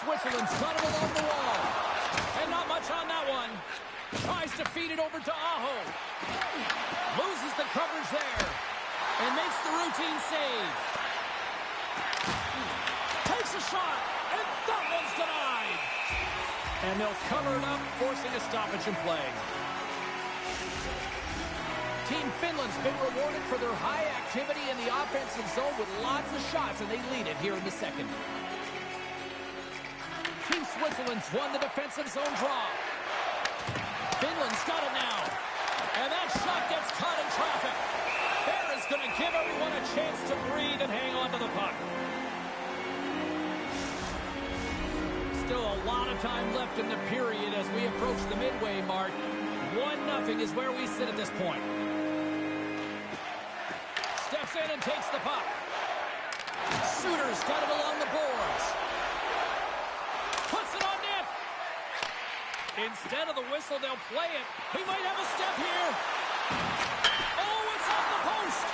Switzerland's got it along the wall. And not much on that one. Tries to feed it over to Aho. Loses the coverage there. And makes the routine save. Takes a shot. And that one's denied. And they'll cover it up, forcing a stoppage in play. Team Finland's been rewarded for their high activity in the offensive zone with lots of shots, and they lead it here in the second. Team Switzerland's won the defensive zone draw. Finland's got it now. And that shot gets caught in traffic. Bear is going to give everyone a chance to breathe and hang on to the puck. Still a lot of time left in the period as we approach the midway mark. 1-0 is where we sit at this point. Steps in and takes the puck. Suter's got it along the boards. Puts it on net. Instead of the whistle, they'll play it. He might have a step here. Oh, it's off the post.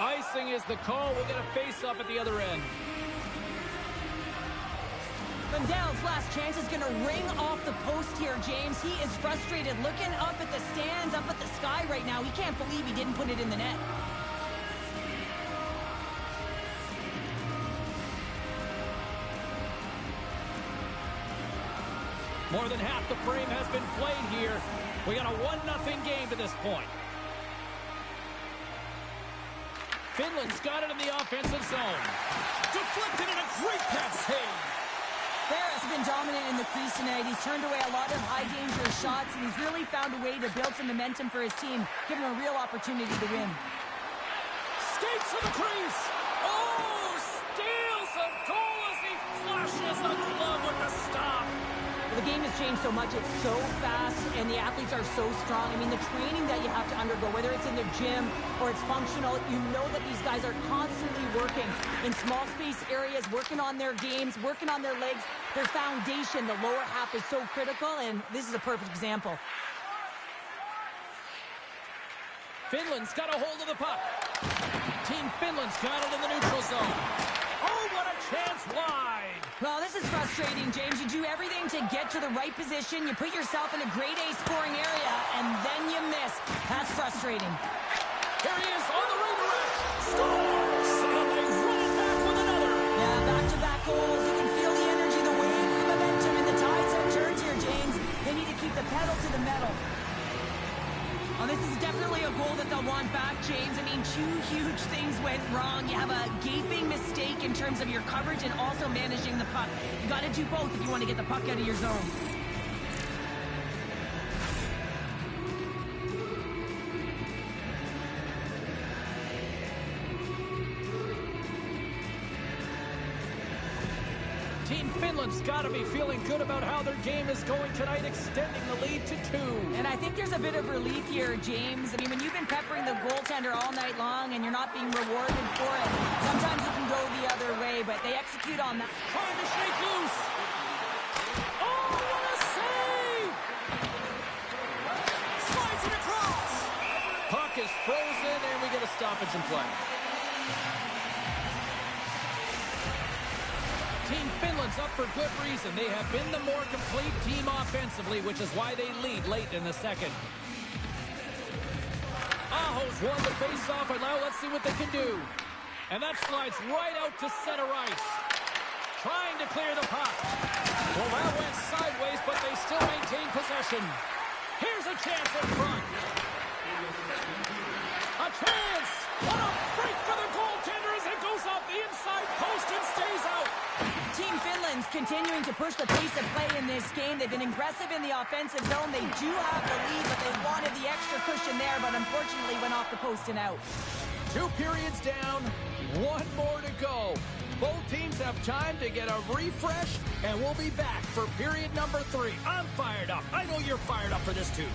Icing is the call. We'll get a face-up at the other end. Lundell's last chance is going to ring off the post here, James. He is frustrated, looking up at the stands, up at the sky right now. He can't believe he didn't put it in the net. More than half the frame has been played here. We got a 1-0 game to this point. Finland's got it in the offensive zone. Deflected in a great pass save. Bear has been dominant in the crease tonight. He's turned away a lot of high-danger shots, and he's really found a way to build some momentum for his team, giving him a real opportunity to win. Skates to the crease. Oh, steals a goal as he flushes the glove with the stop. The game has changed so much. It's so fast, and the athletes are so strong. I mean, the training that you have to undergo, whether it's in the gym or it's functional, you know that these guys are constantly working in small space areas, working on their games, working on their legs. Their foundation, the lower half, is so critical, and this is a perfect example. Finland's got a hold of the puck. Team Finland's got it in the neutral zone. Oh, what a chance wide. Well, this is frustrating, James. You do everything to get to the right position. You put yourself in a grade A scoring area, and then you miss. That's frustrating. Here he is on the redirect. Scores! And they run it back with another. Yeah, back-to-back goals. You can feel the energy, the wave, the momentum, and the tides have turned here, James. They need to keep the pedal to the metal. Oh, this is definitely a goal that they'll want back, James. I mean, two huge things went wrong. You have a gaping mistake in terms of your coverage and also managing the puck. You got to do both if you want to get the puck out of your zone. Team Finland's got to be feeling good about how their game is going tonight, extending the lead to 2. And I think there's a bit of relief here, James. I mean, when you've been peppering the goaltender all night long and you're not being rewarded for it, sometimes it can go the other way, but they execute on that. Trying to shake loose. Oh, what a save! Slides it across. Puck is frozen, and we get a stoppage in play. Team Finland's up for good reason. They have been the more complete team offensively, which is why they lead late in the second. Aho's won the face-off, and now let's see what they can do. And that slides right out to center ice. Trying to clear the puck. Well, that went sideways, but they still maintain possession. Here's a chance in front. A chance! What a break for the goaltender as it goes off the inside post and stays out. Team Finland's continuing to push the pace of play in this game. They've been aggressive in the offensive zone. They do have the lead, but they wanted the extra cushion there, but unfortunately went off the post and out. 2 periods down, 1 more to go. Both teams have time to get a refresh, and we'll be back for period number 3. I'm fired up. I know you're fired up for this too.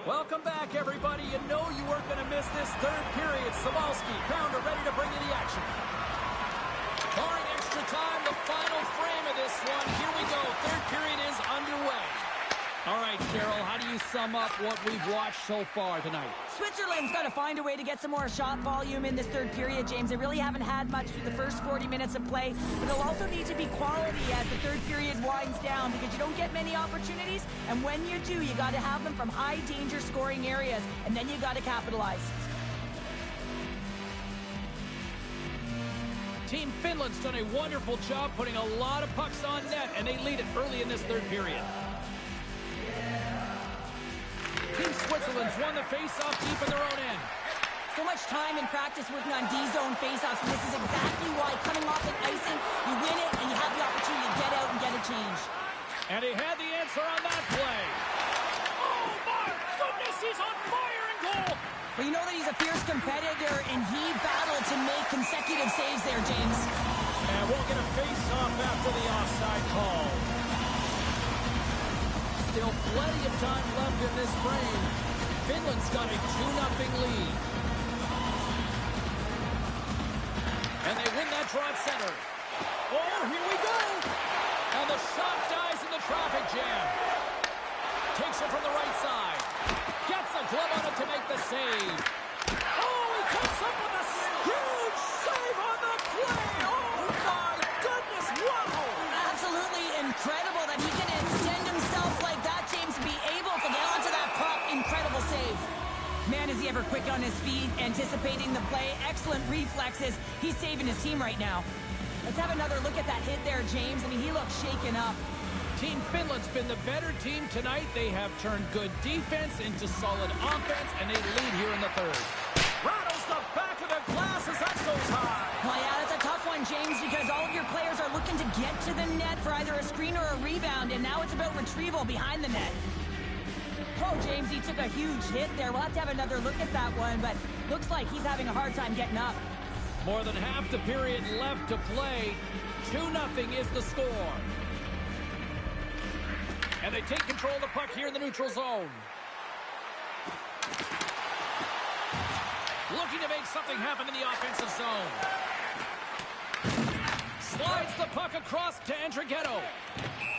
Welcome back, everybody. You know you weren't going to miss this third period. Sabalski, Pounder ready to bring you the action. Barring extra time, the final frame of this one. Here we go. Third period is underway. All right, Cheryl, how do you sum up what we've watched so far tonight? Switzerland's got to find a way to get some more shot volume in this third period, James. They really haven't had much through the first 40 minutes of play, but they'll also need to be quality as the third period winds down because you don't get many opportunities, and when you do, you got to have them from high-danger scoring areas, and then you got to capitalize. Team Finland's done a wonderful job putting a lot of pucks on net, and they lead it early in this third period. Team Switzerland's won the face-off deep in their own end. So much time in practice working on D-zone face-offs, and this is exactly why coming off an icing, you win it, and you have the opportunity to get out and get a change. And he had the answer on that play. Oh, my goodness, he's on fire in goal. Well, you know that he's a fierce competitor, and he battled to make consecutive saves there, James. And we'll get a face-off after the offside call. Still plenty of time left in this frame. Finland's got a 2-0 lead. And they win that draw at center. Oh, here we go. And the shot dies in the traffic jam. Takes it from the right side. Gets a glove on it to make the save. Oh, he comes up with a huge save on the play. Oh, my goodness. Wow. Absolutely incredible that he can extend himself like that, James, to be able to get onto that puck. Incredible save. Man, is he ever quick on his feet, anticipating the play. Excellent reflexes. He's saving his team right now. Let's have another look at that hit there, James. I mean, he looks shaken up. Team Finland's been the better team tonight. They have turned good defense into solid offense, and they lead here in the third. Rattles the back of the glass as that goes high. Well, yeah, that's a tough one, James, because all of your players are looking to get to the net for either a screen or a rebound, and now it's about retrieval behind the net. Oh, James, he took a huge hit there. We'll have to have another look at that one, but looks like he's having a hard time getting up. More than half the period left to play. 2-0 is the score. And they take control of the puck here in the neutral zone. Looking to make something happen in the offensive zone. Slides the puck across to Andrighetto.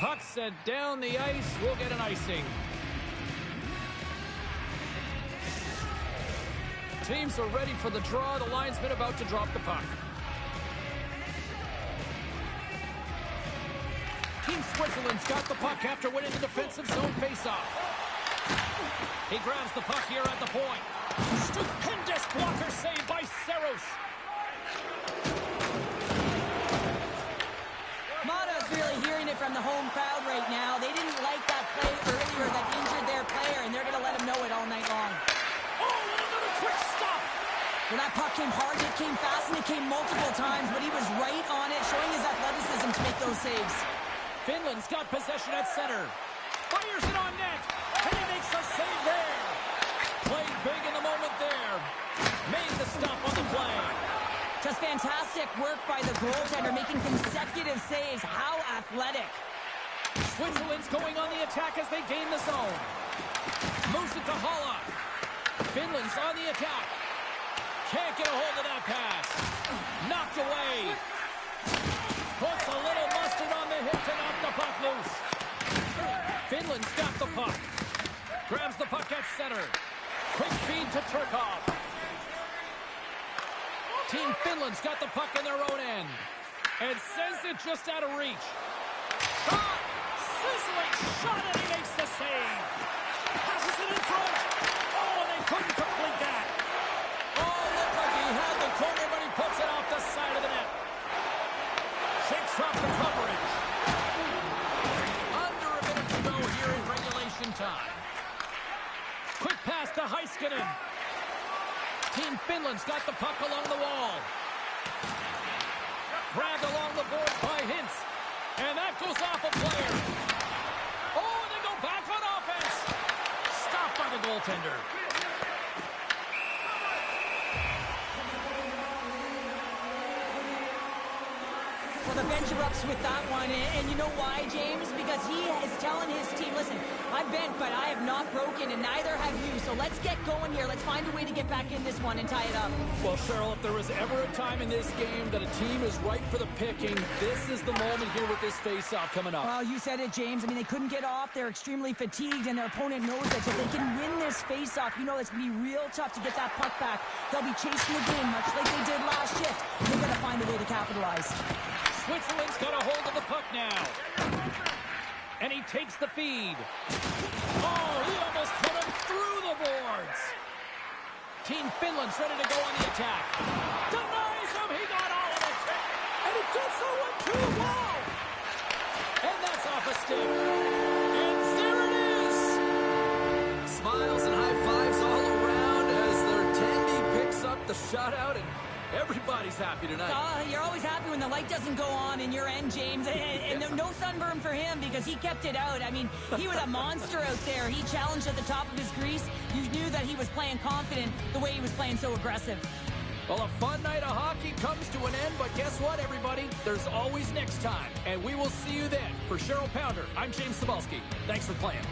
Puck sent down the ice. We'll get an icing. Teams are ready for the draw. The linesman about to drop the puck. Team Switzerland's got the puck after winning the defensive zone faceoff. He grabs the puck here at the point. Stupendous blocker save by Saros. Mata's really hearing it from the home crowd right now. They didn't like that play earlier that injured their player, and they're going to let him know it all night long. Oh, another quick stop. Well, that puck came hard, it came fast, and it came multiple times, but he was right on it, showing his athleticism to make those saves. Finland's got possession at center. Fires it on net, and he makes a save there. Played big in the moment there. Made the stop on the play. Just fantastic work by the goaltender, making consecutive saves. How athletic. Switzerland's going on the attack as they gain the zone. Moves it to Halla. Finland's on the attack. Can't get a hold of that pass. Knocked away. Puts a little mustard on the hit to knock the puck loose. Finland's got the puck. Grabs the puck at center. Quick feed to Turkov. Team Finland's got the puck in their own end. And sends it just out of reach. Shot! Sizzling shot, and he makes the save. Passes it in front. Oh, and they couldn't complete that. Oh, looked like he had the corner, but he puts it off the side of the net. Shakes off the coverage. Under a minute to go here in regulation time. Quick pass to Heiskanen. Team Finland's got the puck along the wall. Grabbed along the boards by Hintz. And that goes off a player. Oh, and they go back on offense. Stopped by the goaltender. Well, the bench erupts with that one, and you know why, James? Because he is telling his team, listen, I'm bent, but I have not broken, and neither have you, so let's get going here. Let's find a way to get back in this one and tie it up. Well, Cheryl, if there was ever a time in this game that a team is ripe for the picking, this is the moment here with this face-off coming up. Well, you said it, James. I mean, they couldn't get off. They're extremely fatigued, and their opponent knows it. So if they can win this face-off, you know it's going to be real tough to get that puck back. They'll be chasing the game, much like they did last shift. They're going to find a way to capitalize. Switzerland's got a hold of the puck now. And he takes the feed. Oh, he almost put him through the boards. Team Finland's ready to go on the attack. Denies him. He got all of it. And he gets the one to the wall. And that's off a stick. And there it is. Smiles and high fives all around as their Tandy picks up the shutout, and everybody's happy tonight. You're always happy when the light doesn't go on in your end, James. And no sunburn for him because he kept it out. I mean, he was a monster out there. He challenged at the top of his crease. You knew that he was playing confident the way he was playing so aggressive. Well, a fun night of hockey comes to an end, but guess what, everybody? There's always next time, and we will see you then. For Cheryl Pounder, I'm James Cybulski. Thanks for playing.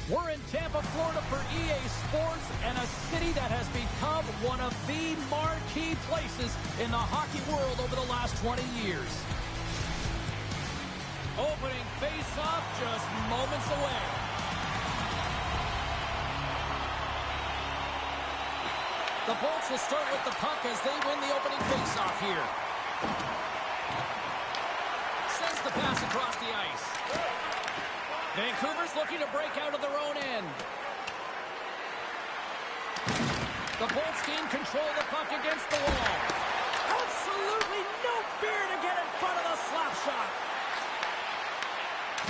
We're in Tampa, Florida for EA Sports, and a city that has become one of the marquee places in the hockey world over the last 20 years. Opening face-off just moments away. The Bolts will start with the puck as they win the opening face-off here. Sends the pass across the ice. Vancouver's looking to break out of their own end. The Bolts gain control of the puck against the wall. Absolutely no fear to get in front of the slap shot.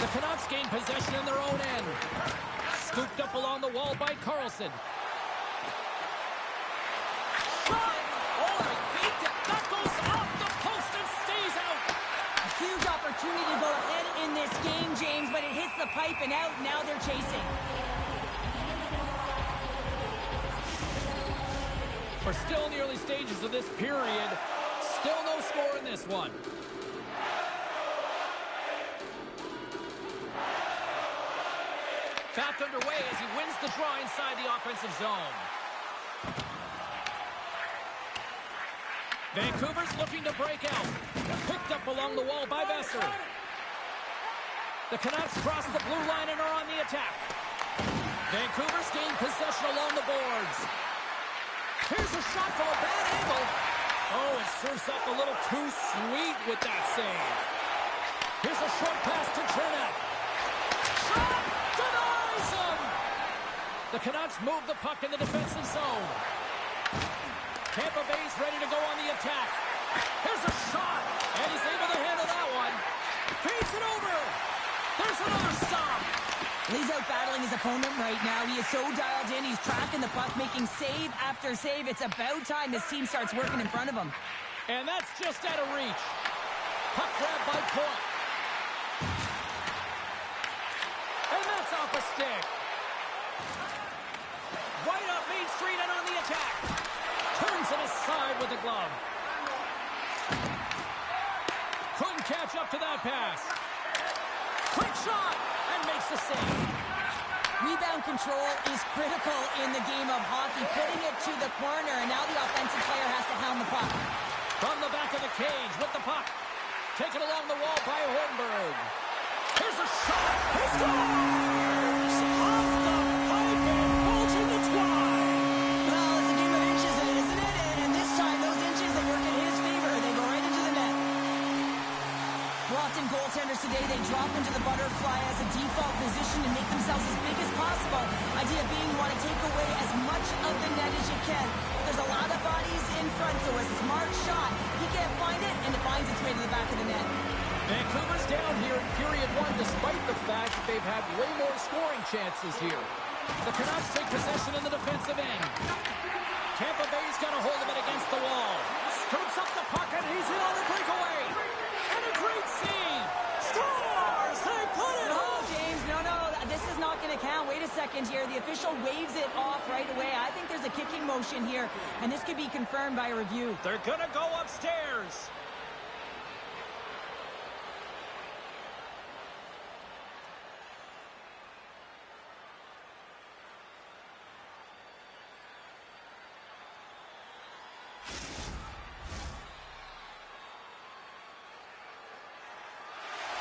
The Canucks gain possession in their own end. Scooped up along the wall by Carlson. Shot! Oh, I hate it. That goes off the post and stays out. A huge opportunity to go ahead in this game, James, but it hits the pipe and out. Now they're chasing. We're still in the early stages of this period. Still no score in this one. Back underway as he wins the draw inside the offensive zone. Vancouver's looking to break out. Picked up along the wall by Besser. The Canucks cross the blue line and are on the attack. Vancouver's gained possession along the boards. Here's a shot from a bad angle. Oh, it serves up a little too sweet with that save. Here's a short pass to Chernak. Shot! Denies him! The Canucks move the puck in the defensive zone. Tampa Bay's ready to go on the attack. Here's a shot, and he's able to handle that one. Feeds it over. There's another stop. He's out battling his opponent right now. He is so dialed in. He's tracking the puck, making save after save. It's about time his team starts working in front of him. And that's just out of reach. Puck grab by Point. And that's off a stick. Right up Main Street and on the attack. Turns it aside with the glove. Couldn't catch up to that pass. Quick shot and makes the save. Rebound control is critical in the game of hockey. Putting it to the corner, and now the offensive player has to hound the puck. From the back of the cage with the puck. Taken along the wall by Hornberg. Here's a shot. He scores! Off the pipe and bulging the twine. Well, it's a game of inches, isn't it? And this time, those inches, they work in his favor. They go right into the net. Often goaltenders today, they drop into the butterfly as a default position and make themselves as big as possible. Idea being you want to take away as much of the net as you can. There's a lot of bodies in front, so a smart shot. He can't find it, and it finds its way to the back of the net. Vancouver's down here in period one, despite the fact that they've had way more scoring chances here. The Canucks take possession in the defensive end. Tampa Bay's got a hold of it against the wall. Scoops up the puck, and he's in on the breakaway. And a great save. Scores! They put it home! James, no. This is not going to count. Wait a second here. The official waves it off right away. I think there's a kicking motion here, and this could be confirmed by a review. They're going to go upstairs.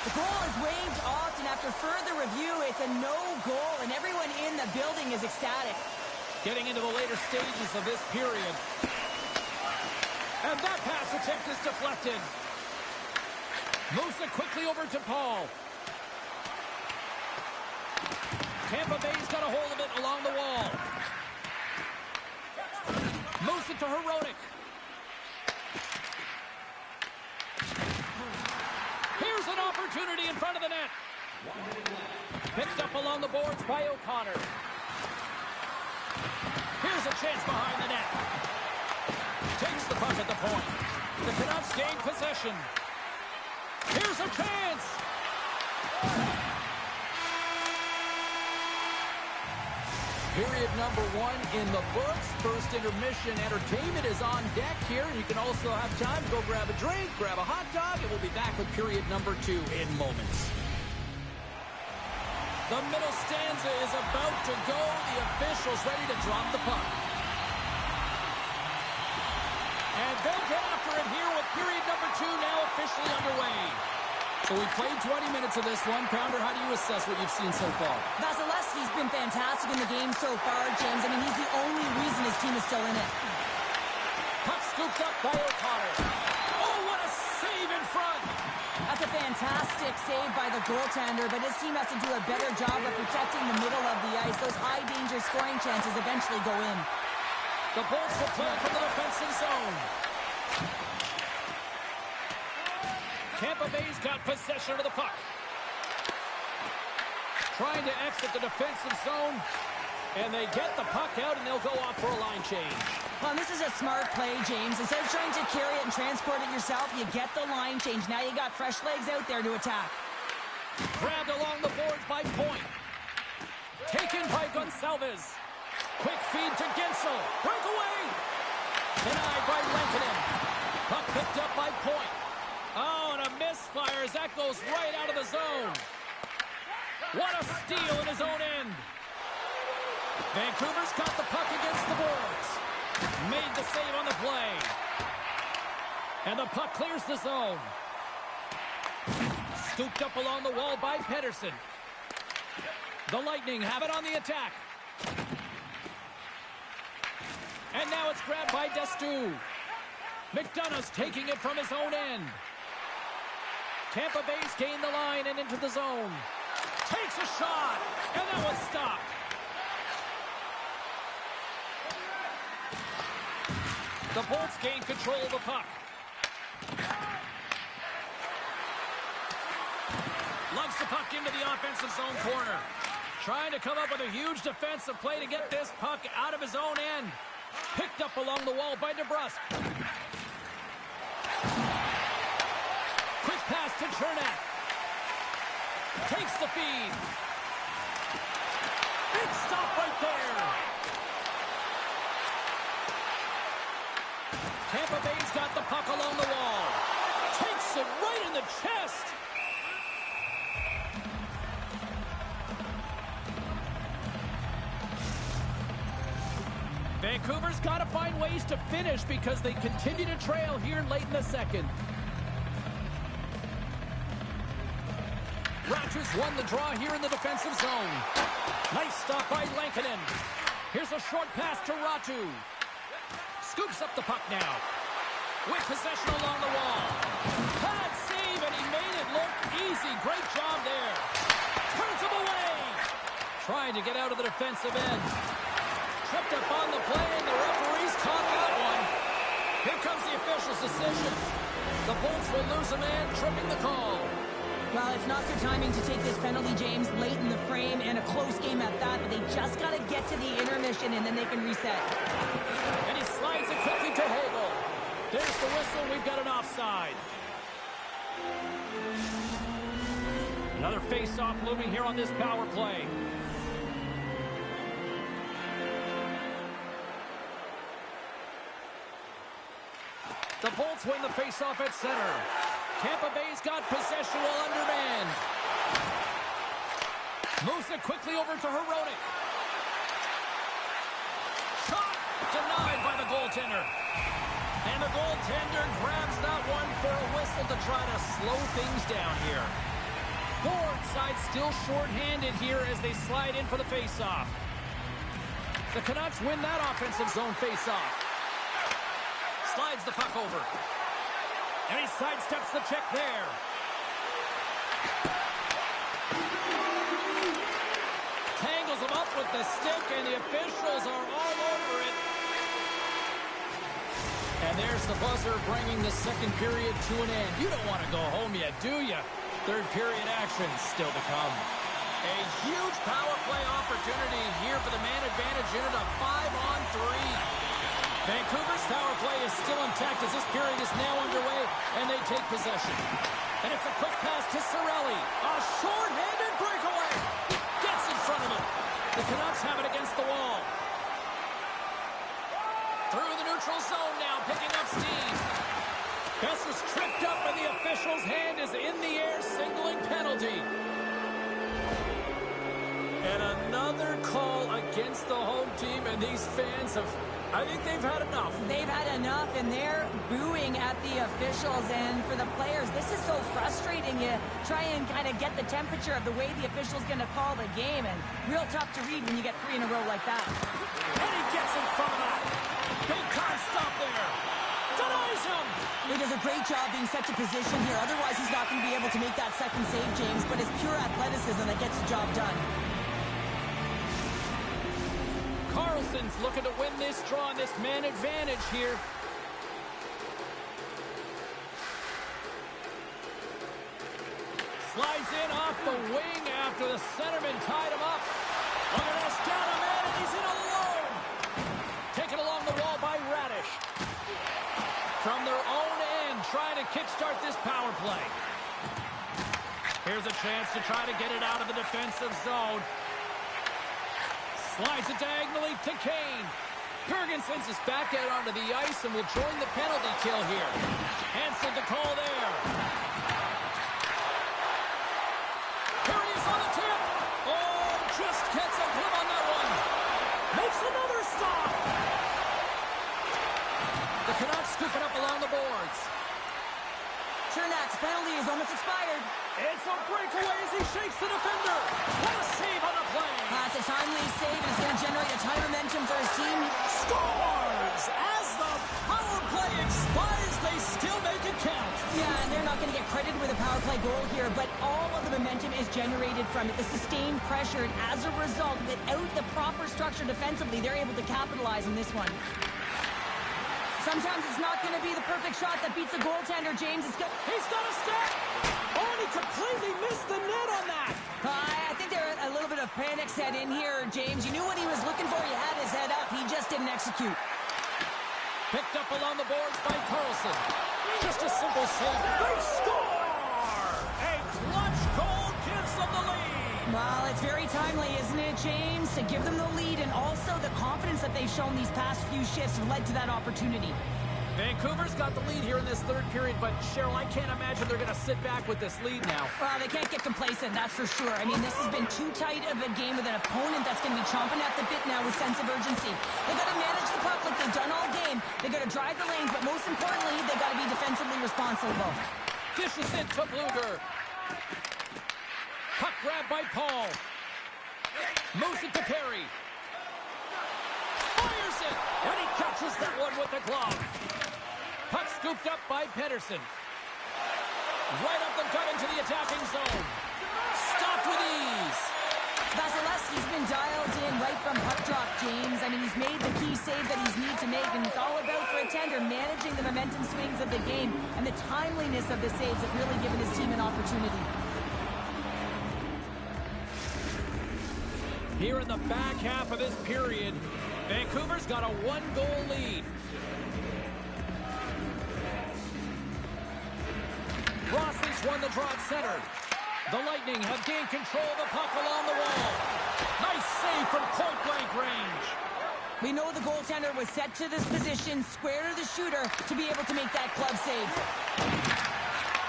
The goal is waved off, and after further review, it's a no goal, and everyone in the building is ecstatic. Getting into the later stages of this period. And that pass attempt is deflected. Moves it quickly over to Paul. Tampa Bay's got a hold of it along the wall. Moves it to Hronek. Here's an opportunity in front of the net. Picked up along the boards by O'Connor. Here's a chance behind the net. Takes the puck at the point. The Canucks gain possession. Here's a chance. Period number one in the books. First intermission entertainment is on deck here. You can also have time to go grab a drink, grab a hot dog, and we'll be back with period number two in moments. The middle stanza is about to go. The officials ready to drop the puck. And they'll get after it here with period number 2 now officially underway. So we played 20 minutes of this one. Pounder, how do you assess what you've seen so far? Vasilevsky's been fantastic in the game so far, James. I mean, he's the only reason his team is still in it. Puck scooped up by O'Connor. Oh, what a save in front! That's a fantastic save by the goaltender, but his team has to do a better job of protecting the middle of the ice. Those high-danger scoring chances eventually go in. The Bolts will play from the defensive zone. Tampa Bay's got possession of the puck. Trying to exit the defensive zone. And they get the puck out, and they'll go off for a line change. Well, this is a smart play, James. Instead of trying to carry it and transport it yourself, you get the line change. Now you got fresh legs out there to attack. Grabbed along the boards by Point. Taken by Gonçalves. Quick feed to Gensel. Breakaway. Denied by Lenkinen. Puck picked up by Point. Oh, and a misfire as that goes right out of the zone. What a steal in his own end. Vancouver's got the puck against the boards. Made the save on the play. And the puck clears the zone. Scooped up along the wall by Pettersson. The Lightning have it on the attack. And now it's grabbed by Destu. McDonough's taking it from his own end. Tampa Bay's gained the line and into the zone. Takes a shot. And that one's stopped. The Bolts gain control of the puck. Lugs the puck into the offensive zone corner. Trying to come up with a huge defensive play to get this puck out of his own end. Picked up along the wall by DeBrusk. Quick pass to Chernak. Takes the feed. Big stop right there. Tampa Bay's got the puck along the wall. Takes it right in the chest. Vancouver's got to find ways to finish because they continue to trail here late in the second. Rogers won the draw here in the defensive zone. Nice stop by Lankinen. Here's a short pass to Ratu. Scoops up the puck now. With possession along the wall. Bad save, and he made it look easy. Great job there. Turns him away. Trying to get out of the defensive end. Tripped up on the play, and the referees caught that one. Here comes the official's decision. The Bolts will lose a man, tripping the call. Well, it's not good timing to take this penalty, James, late in the frame, and a close game at that, but they just got to get to the intermission, and then they can reset. And he slides it quickly to Hagel. There's the whistle. We've got an offside. Another face-off looming here on this power play. The Bolts win the face-off at center. Tampa Bay's got possession while undermanned. Moves it quickly over to Hronek. Shot denied by the goaltender. And the goaltender grabs that one for a whistle to try to slow things down here. Board side still short-handed here as they slide in for the face-off. The Canucks win that offensive zone face-off. Slides the puck over. And he sidesteps the check there. Tangles him up with the stick, and the officials are all over it. And there's the buzzer bringing the second period to an end. You don't want to go home yet, do you? Third period action still to come. A huge power play opportunity here for the man advantage unit of 5-on-3. Vancouver's power play is still intact as this period is now underway, and they take possession. And it's a quick pass to Cirelli. A short-handed breakaway. Gets in front of it. The Canucks have it against the wall. Through the neutral zone now, picking up steam. Gus is tripped up, and the official's hand is in the air, signaling penalty. And another call against the home team, and these fans have, I think they've had enough. They've had enough, and they're booing at the officials. And for the players, this is so frustrating. You try and kind of get the temperature of the way the official's going to call the game, and real tough to read when you get 3 in a row like that. And he gets in front of that. Big time stop there. Denies him. He does a great job being set to position here. Otherwise, he's not going to be able to make that second save, James. But it's pure athleticism that gets the job done. Carlson's looking to win this draw, this man advantage here. Slides in off the wing after the centerman tied him up. Look at this, down a man, and he's in alone. Taken along the wall by Radish. From their own end, trying to kickstart this power play. Here's a chance to try to get it out of the defensive zone. Slides it diagonally to Kane. Bergen sends us back out onto the ice and will join the penalty kill here. Hansen the call there. Here he is on the tip. Oh, just gets a grip on that one. Makes another stop. The Canucks scooping up along the boards. Chernak's penalty is almost expired. It's a breakaway as he shakes the defender. What a save on the play. That's a timely save, and it's going to generate a ton of momentum for his team. Scores! As the power play expires, they still make it count. Yeah, and they're not going to get credited with a power play goal here, but all of the momentum is generated from it. The sustained pressure, and as a result, without the proper structure defensively, they're able to capitalize on this one. Sometimes it's not going to be the perfect shot that beats the goaltender, James. He's got a step. Oh, and he completely missed the net on that. I think there a little bit of panic set in here, James. You knew what he was looking for. He had his head up. He just didn't execute. Picked up along the boards by Carlson. Just a simple save. They score! A clutch goal gives them the lead. Well, it's very timely, isn't it, James? To give them the lead, and also the confidence that they've shown these past few shifts have led to that opportunity. Vancouver's got the lead here in this third period, but Cheryl, I can't imagine they're going to sit back with this lead now. Well, they can't get complacent, that's for sure. I mean, this has been too tight of a game with an opponent that's going to be chomping at the bit now with sense of urgency. They got to manage the puck like they've done all game. They got to drive the lanes, but most importantly, they got to be defensively responsible. Dishes it to Bluger. Puck grabbed by Paul. Moves it to Perry. Fires it, and he catches that one with the glove. Puck scooped up by Pedersen. Right up the gut into the attacking zone. Stopped with ease. Vasilevsky's been dialed in right from puck drop, James. I mean, he's made the key save that he's need to make, and it's all about, for a tender, managing the momentum swings of the game, and the timeliness of the saves have really given his team an opportunity. Here in the back half of this period, Vancouver's got a 1-goal lead. Rossi's won the draw at center. The Lightning have gained control of the puck along the wall. Nice save from point-blank range. We know the goaltender was set to this position, square to the shooter, to be able to make that glove save.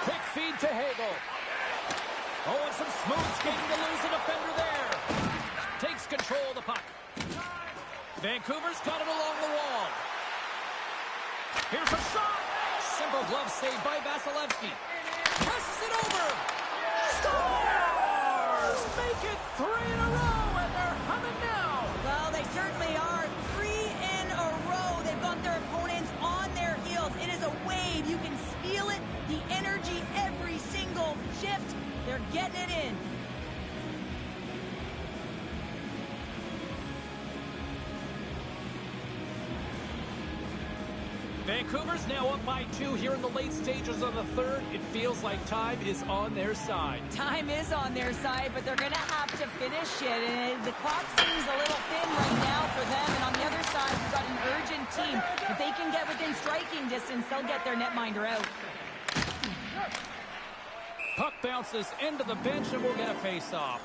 Quick feed to Hagel. Oh, and some smooth skating to lose a defender there. Takes control of the puck. Vancouver's got it along the wall. Here's a shot. Simple glove save by Vasilevsky. Passes it over. Scores! Make it 3 in a row, and they're humming now. Well, they certainly are. 3 in a row. They've got their opponents on their heels. It is a wave. You can feel it. The energy every single shift. They're getting it in. Vancouver's now up by 2 here in the late stages of the third. It feels like time is on their side. Time is on their side, but they're going to have to finish it. And the clock seems a little thin right now for them. And on the other side, we've got an urgent team. If they can get within striking distance, they'll get their netminder out. Puck bounces into the bench, and we'll get a face-off.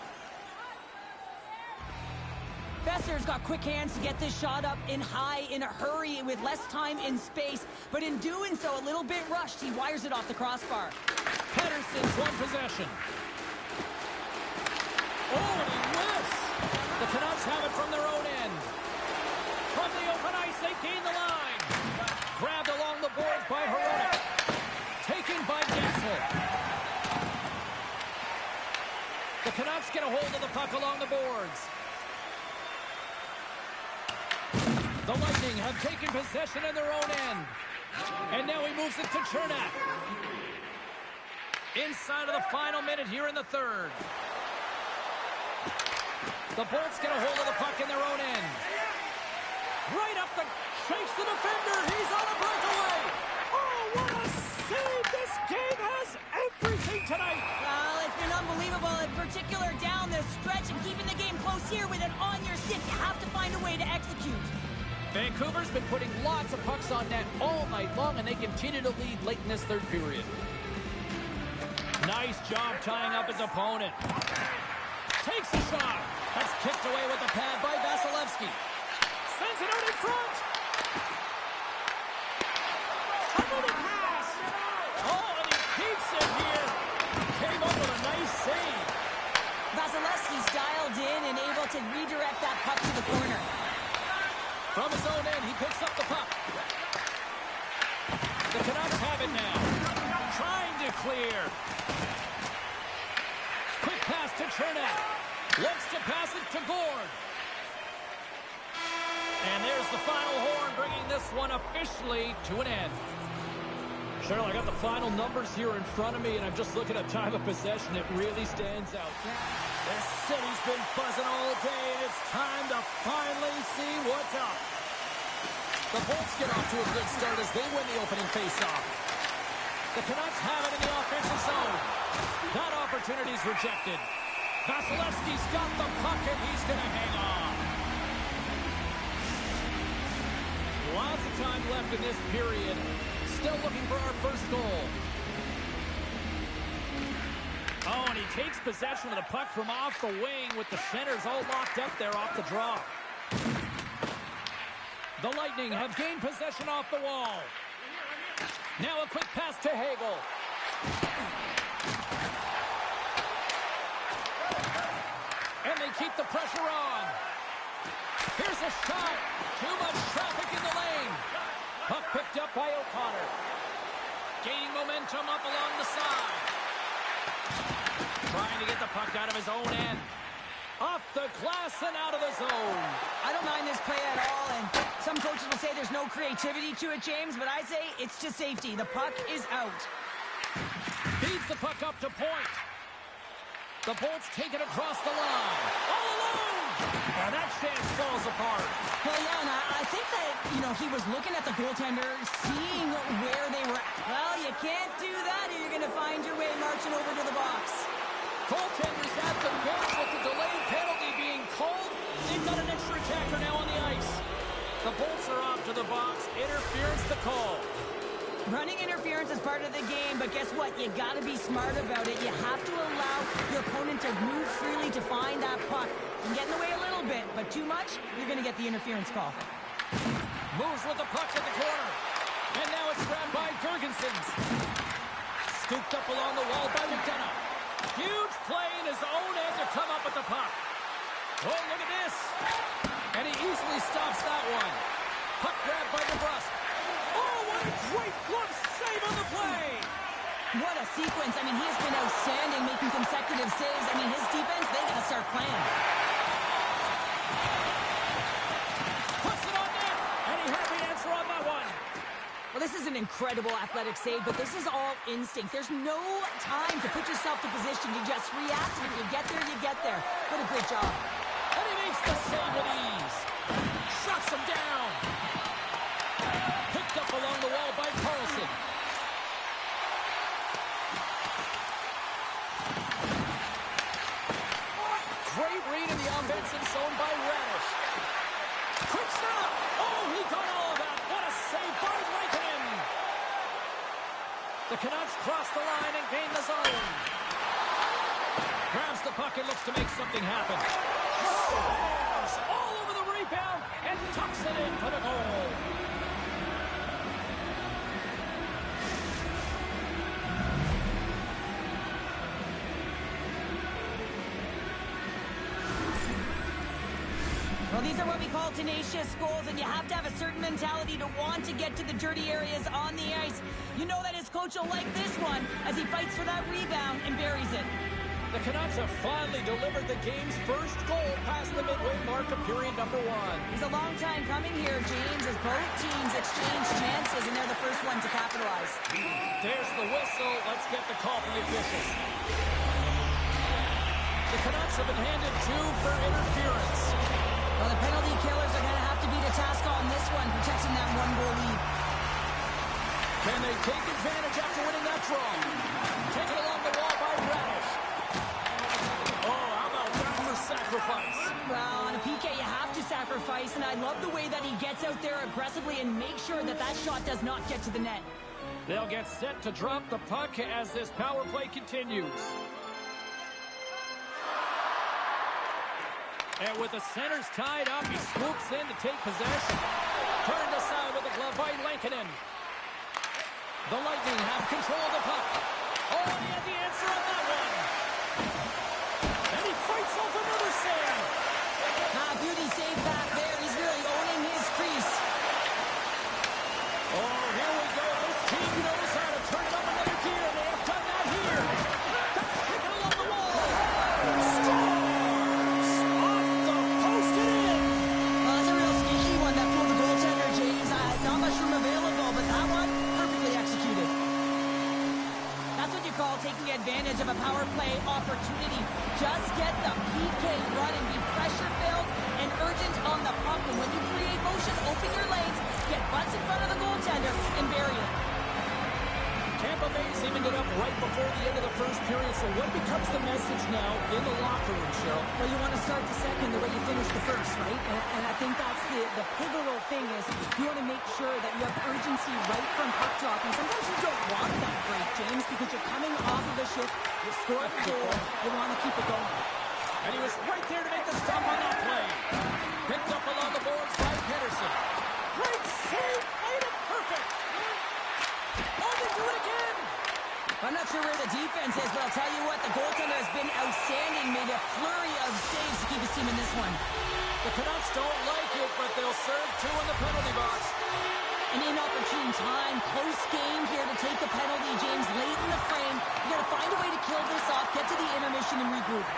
Besser's got quick hands to get this shot up in high in a hurry with less time in space, but in doing so, a little bit rushed. He wires it off the crossbar. Pedersen's won possession. Oh, and he whiffs. The Canucks have it from their own end. From the open ice, they gain the line. Grabbed along the boards by Hronek. Taken by Gensel. The Canucks get a hold of the puck along the boards. The Lightning have taken possession in their own end. And now he moves it to Chernak. Inside of the final minute here in the third. The Bolts get a hold of the puck in their own end. Right up the... Shakes the defender. He's on a breakaway. Oh, what a save. This game has everything tonight. Well, it's been unbelievable, in particular down the stretch, and keeping the game close here with it on your stick. You have to find a way to execute. Vancouver's been putting lots of pucks on net all night long, and they continue to lead late in this third period. Nice job tying up his opponent. Takes a shot. That's kicked away with the pad by Vasilevsky. Sends it out in front. Under the pass. Oh, and he keeps it here. Came up with a nice save. Vasilevsky's dialed in and able to redirect that puck to the corner. From his own end, he picks up the puck. The Canucks have it now. Trying to clear. Quick pass to Chernak. Looks to pass it to Gord. And there's the final horn, bringing this one officially to an end. Cheryl, I got the final numbers here in front of me, and I'm just looking at time of possession. It really stands out. This city's been buzzing all day, and it's time to finally see what's up. The Bolts get off to a good start as they win the opening faceoff. The Canucks have it in the offensive zone. That opportunity's rejected. Vasilevsky's got the puck, and he's going to hang on. Lots of time left in this period. Still looking for our first goal. Oh, and he takes possession of the puck from off the wing with the centers all locked up there off the draw. The Lightning have gained possession off the wall. Now a quick pass to Hagel. And they keep the pressure on. Here's a shot. Too much traffic in the lane. Puck picked up by O'Connor. Gaining momentum up along the side. Trying to get the puck out of his own end. Off the glass and out of the zone. I don't mind this play at all, and some coaches will say there's no creativity to it, James, but I say it's to safety. The puck is out. Feeds the puck up to point. The Bolts take it across the line. All alone! And that chance falls apart. Well, yeah, and I think that, he was looking at the goaltender, seeing where they were. Well, you can't do that or you're going to find your way marching over to the box. Goaltenders at the bench with the delayed penalty being called. They've got an extra attacker now on the ice. The Bolts are off to the box. Interference the call. Running interference is part of the game, but guess what? You got to be smart about it. You have to allow your opponent to move freely to find that puck. You can get in the way a little bit, but too much, you're going to get the interference call. Moves with the puck at the corner. And now it's grabbed by Gergensons. Scooped up along the wall by McDonough. Huge play in his own end to come up with the puck. Oh, look at this. And he easily stops that one. Puck grabbed by DeBrusque. Oh, what a great glove save on the play. What a sequence. He has been outstanding, making consecutive saves. His defense, they got to start playing. Puts it on net, and he had the answer on that one. Well, this is an incredible athletic save, but this is all instinct. There's no time to put yourself to position. You just react, and if you get there, you get there. What a great job. And he makes the save with ease. Shuts him down. Picked up along the wall by Carlson. Great read in the offensive zone by Radish. Quick stop. Oh, he got all of that. What a save by Raikkonen. The Canucks cross the line and gain the zone. Grabs the puck and looks to make something happen. Scores all over the rebound and tucks it in for the goal. These are what we call tenacious goals, and you have to have a certain mentality to want to get to the dirty areas on the ice. You know that his coach will like this one as he fights for that rebound and buries it. The Canucks have finally delivered the game's first goal past the midway mark of period number 1. It's a long time coming here, James, as both teams exchange chances, and they're the first one to capitalize. There's the whistle. Let's get the call from the officials. The Canucks have been handed 2 for interference. Well, the penalty killers are going to have to beat a task on this one, protecting that 1-goal lead. Can they take advantage after winning that draw? Taken along the wall by Radish. Oh, how about that for sacrifice? Well, on a PK, you have to sacrifice, and I love the way that he gets out there aggressively and makes sure that that shot does not get to the net. They'll get set to drop the puck as this power play continues. And with the centers tied up, he swoops in to take possession. Turned aside with a glove by Lankinen. The Lightning have control of the puck. Oh, he had the answer on that one. And he fights off another save. Beauty save back there. He's really owning his crease. Oh, here we go. This team knows how to turn it up another gear. They have done that here. That's taken along the wall. Scores! Off the post and in. Well, that's a real sneaky one that pulled the goaltender, James. Not much room available, but that one perfectly executed. That's what you call taking advantage of a power play opportunity. Just get the PK run and be pressure-filled and urgent on the puck. And when you create motion, open your lanes, get butts in front of the goaltender, and bury it. Tampa Bay's evened it up right before the end of the first period. So what becomes the message now in the locker room, Cheryl? Well, you want to start the second the way you finish the first, right? And I think that's the pivotal thing is you want to make sure that you have urgency right from puck drop. And sometimes you don't want that break, James, because you're coming off of the shift, you scored a goal, you want to keep it going. And he was right there to make the stop on that play. Picked up along the boards by Pedersen. Great save, made it perfect. Oh, they do it again. I'm not sure where the defense is, but I'll tell you what, the goaltender has been outstanding, made a flurry of saves to keep his team in this one. The Canucks don't like it, but they'll serve 2 in the penalty box. An inopportune time, close game here to take a penalty, James, late in the frame. You got to find a way to kill this off, get to the intermission, and regroup.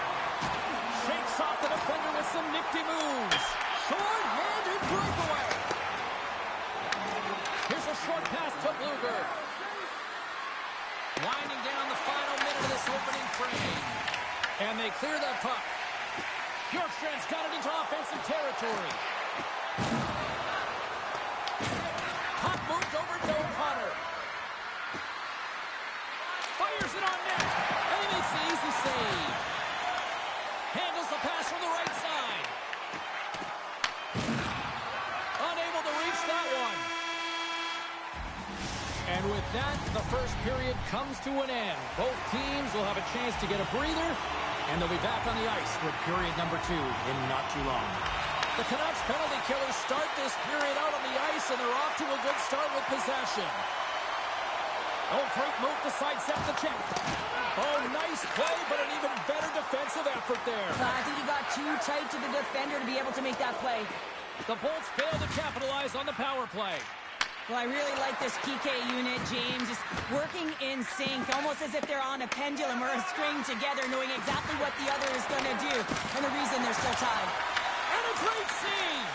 Shakes off the defender with some nifty moves. Short-handed breakaway. Here's a short pass to Bluger. Winding down the final minute of this opening frame. And they clear that puck. Bjorkstrand's got it into offensive territory. Puck moved over to O'Connor. Fires it on net. And he makes the easy save. Handles the pass from the right side. Unable to reach that one. And with that, the first period comes to an end. Both teams will have a chance to get a breather, and they'll be back on the ice with period number 2 in not too long. The Canucks penalty killers start this period out on the ice, and they're off to a good start with possession. Oh, great move to sidestep the check. Oh, nice play, but an even better defensive effort there. I think he got too tight to the defender to be able to make that play. The Bolts fail to capitalize on the power play. Well, I really like this PK unit, James, just working in sync, almost as if they're on a pendulum or a string together, knowing exactly what the other is going to do, and the reason they're still tied. And a great save!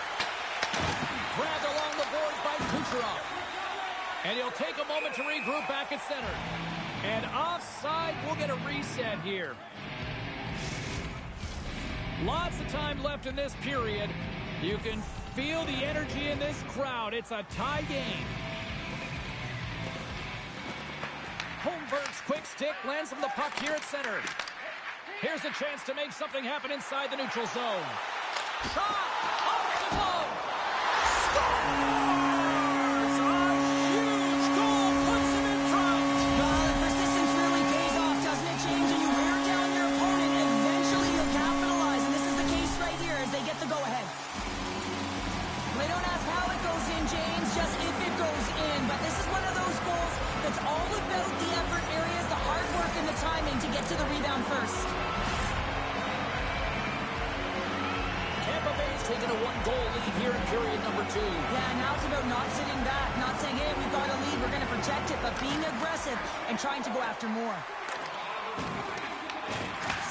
Grabbed along the boards by Kucherov. And he'll take a moment to regroup back at center. And offside, we'll get a reset here. Lots of time left in this period. You can feel the energy in this crowd. It's a tie game. Holmberg's quick stick lands him the puck here at center. Here's a chance to make something happen inside the neutral zone. Shot! Off the glove! Scores! A huge goal puts him in front! Well, the persistence really pays off, doesn't it, James? When you wear down your opponent, eventually you'll capitalize. And this is the case right here as they get the go-ahead. They don't ask how it goes in, James, just if it goes in. But this is one of those goals that's all about the effort areas, the hard work and the timing to get to the rebound first. Tampa Bay's Canucks taking a one-goal lead here in period number 2. Yeah, now it's about not sitting back, not saying, hey, we've got a lead, we're going to protect it, but being aggressive and trying to go after more.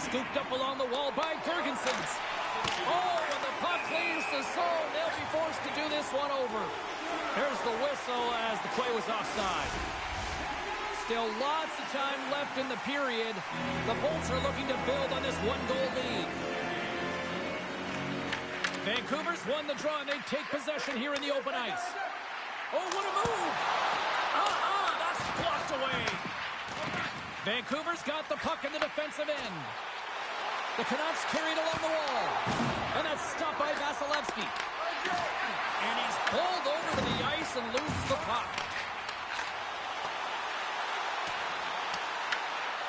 Scooped up along the wall by Gergensons. Oh, when the puck leaves the zone, they'll be forced to do this one over. There's the whistle as the play was offside. Still lots of time left in the period. The Bolts are looking to build on this one-goal lead. Vancouver's won the draw, and they take possession here in the open ice. Oh, what a move! That's blocked away. Vancouver's got the puck in the defensive end. The Canucks carried along the wall. And that's stopped by Vasilevsky. And he's pulled over to the ice and loses the puck.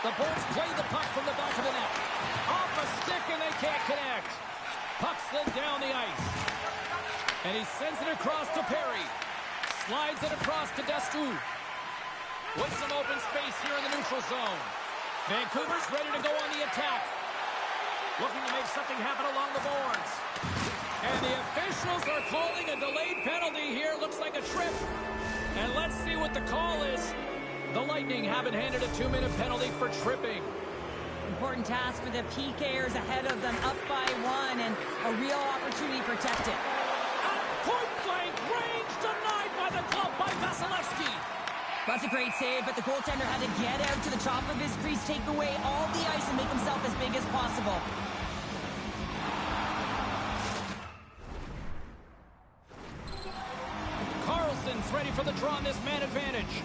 The Bolts play the puck from the back of the net. Off a stick, and they can't connect. Puck slid down the ice. And he sends it across to Perry. Slides it across to Destoux. With some open space here in the neutral zone. Vancouver's ready to go on the attack. Looking to make something happen along the boards. And the officials are calling a delayed penalty here. Looks like a trip. And let's see what the call is. The Lightning haven't handed a 2-minute penalty for tripping. Important task for the PKers ahead of them, up by 1, and a real opportunity protected. At point-blank range, denied by the glove by Vasilevsky. That's a great save, but the goaltender had to get out to the top of his crease, take away all the ice, and make himself as big as possible. Carlson's ready for the draw on this man advantage.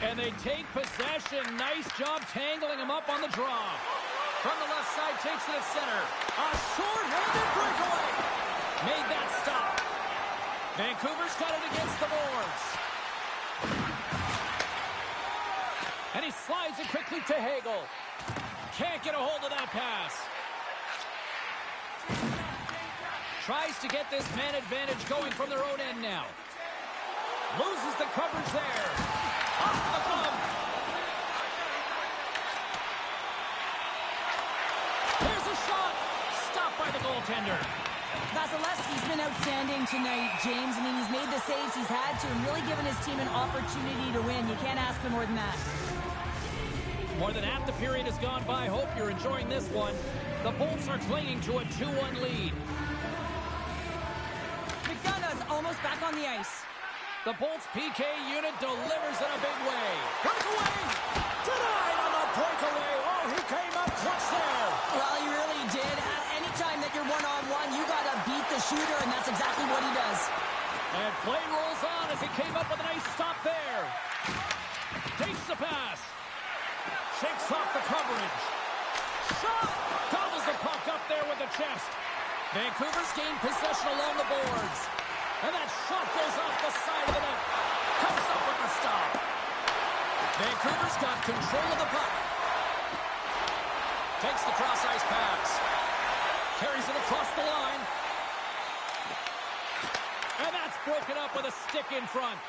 And they take possession. Nice job tangling him up on the draw. From the left side, takes it at center. A short-handed breakaway. Made that stop. Vancouver's got it against the boards. And he slides it quickly to Hagel. Can't get a hold of that pass. Tries to get this man advantage going from their own end now. Loses the coverage there. Off the glove. Here's a shot. Stopped by the goaltender. Vasilevsky's been outstanding tonight, James. I mean, he's made the saves he's had to and really given his team an opportunity to win. You can't ask for more than that. More than half the period has gone by. Hope you're enjoying this one. The Bolts are clinging to a 2-1 lead. McDonough's almost back on the ice. The Bolts PK unit delivers in a big way. Breakaway! Denied on the breakaway. Oh, he came up clutch there. Well, he really did. Anytime that you're one-on-one, you got to beat the shooter, and that's exactly what he does. And play rolls on as he came up with a nice stop there. Takes the pass. Shakes off the coverage. Shot! Gobbles the puck up there with the chest. Vancouver's gained possession along the boards. And that shot goes off the side of the net. Comes up with the stop. Vancouver's got control of the puck. Takes the cross-ice pass. Carries it across the line. And that's broken up with a stick in front.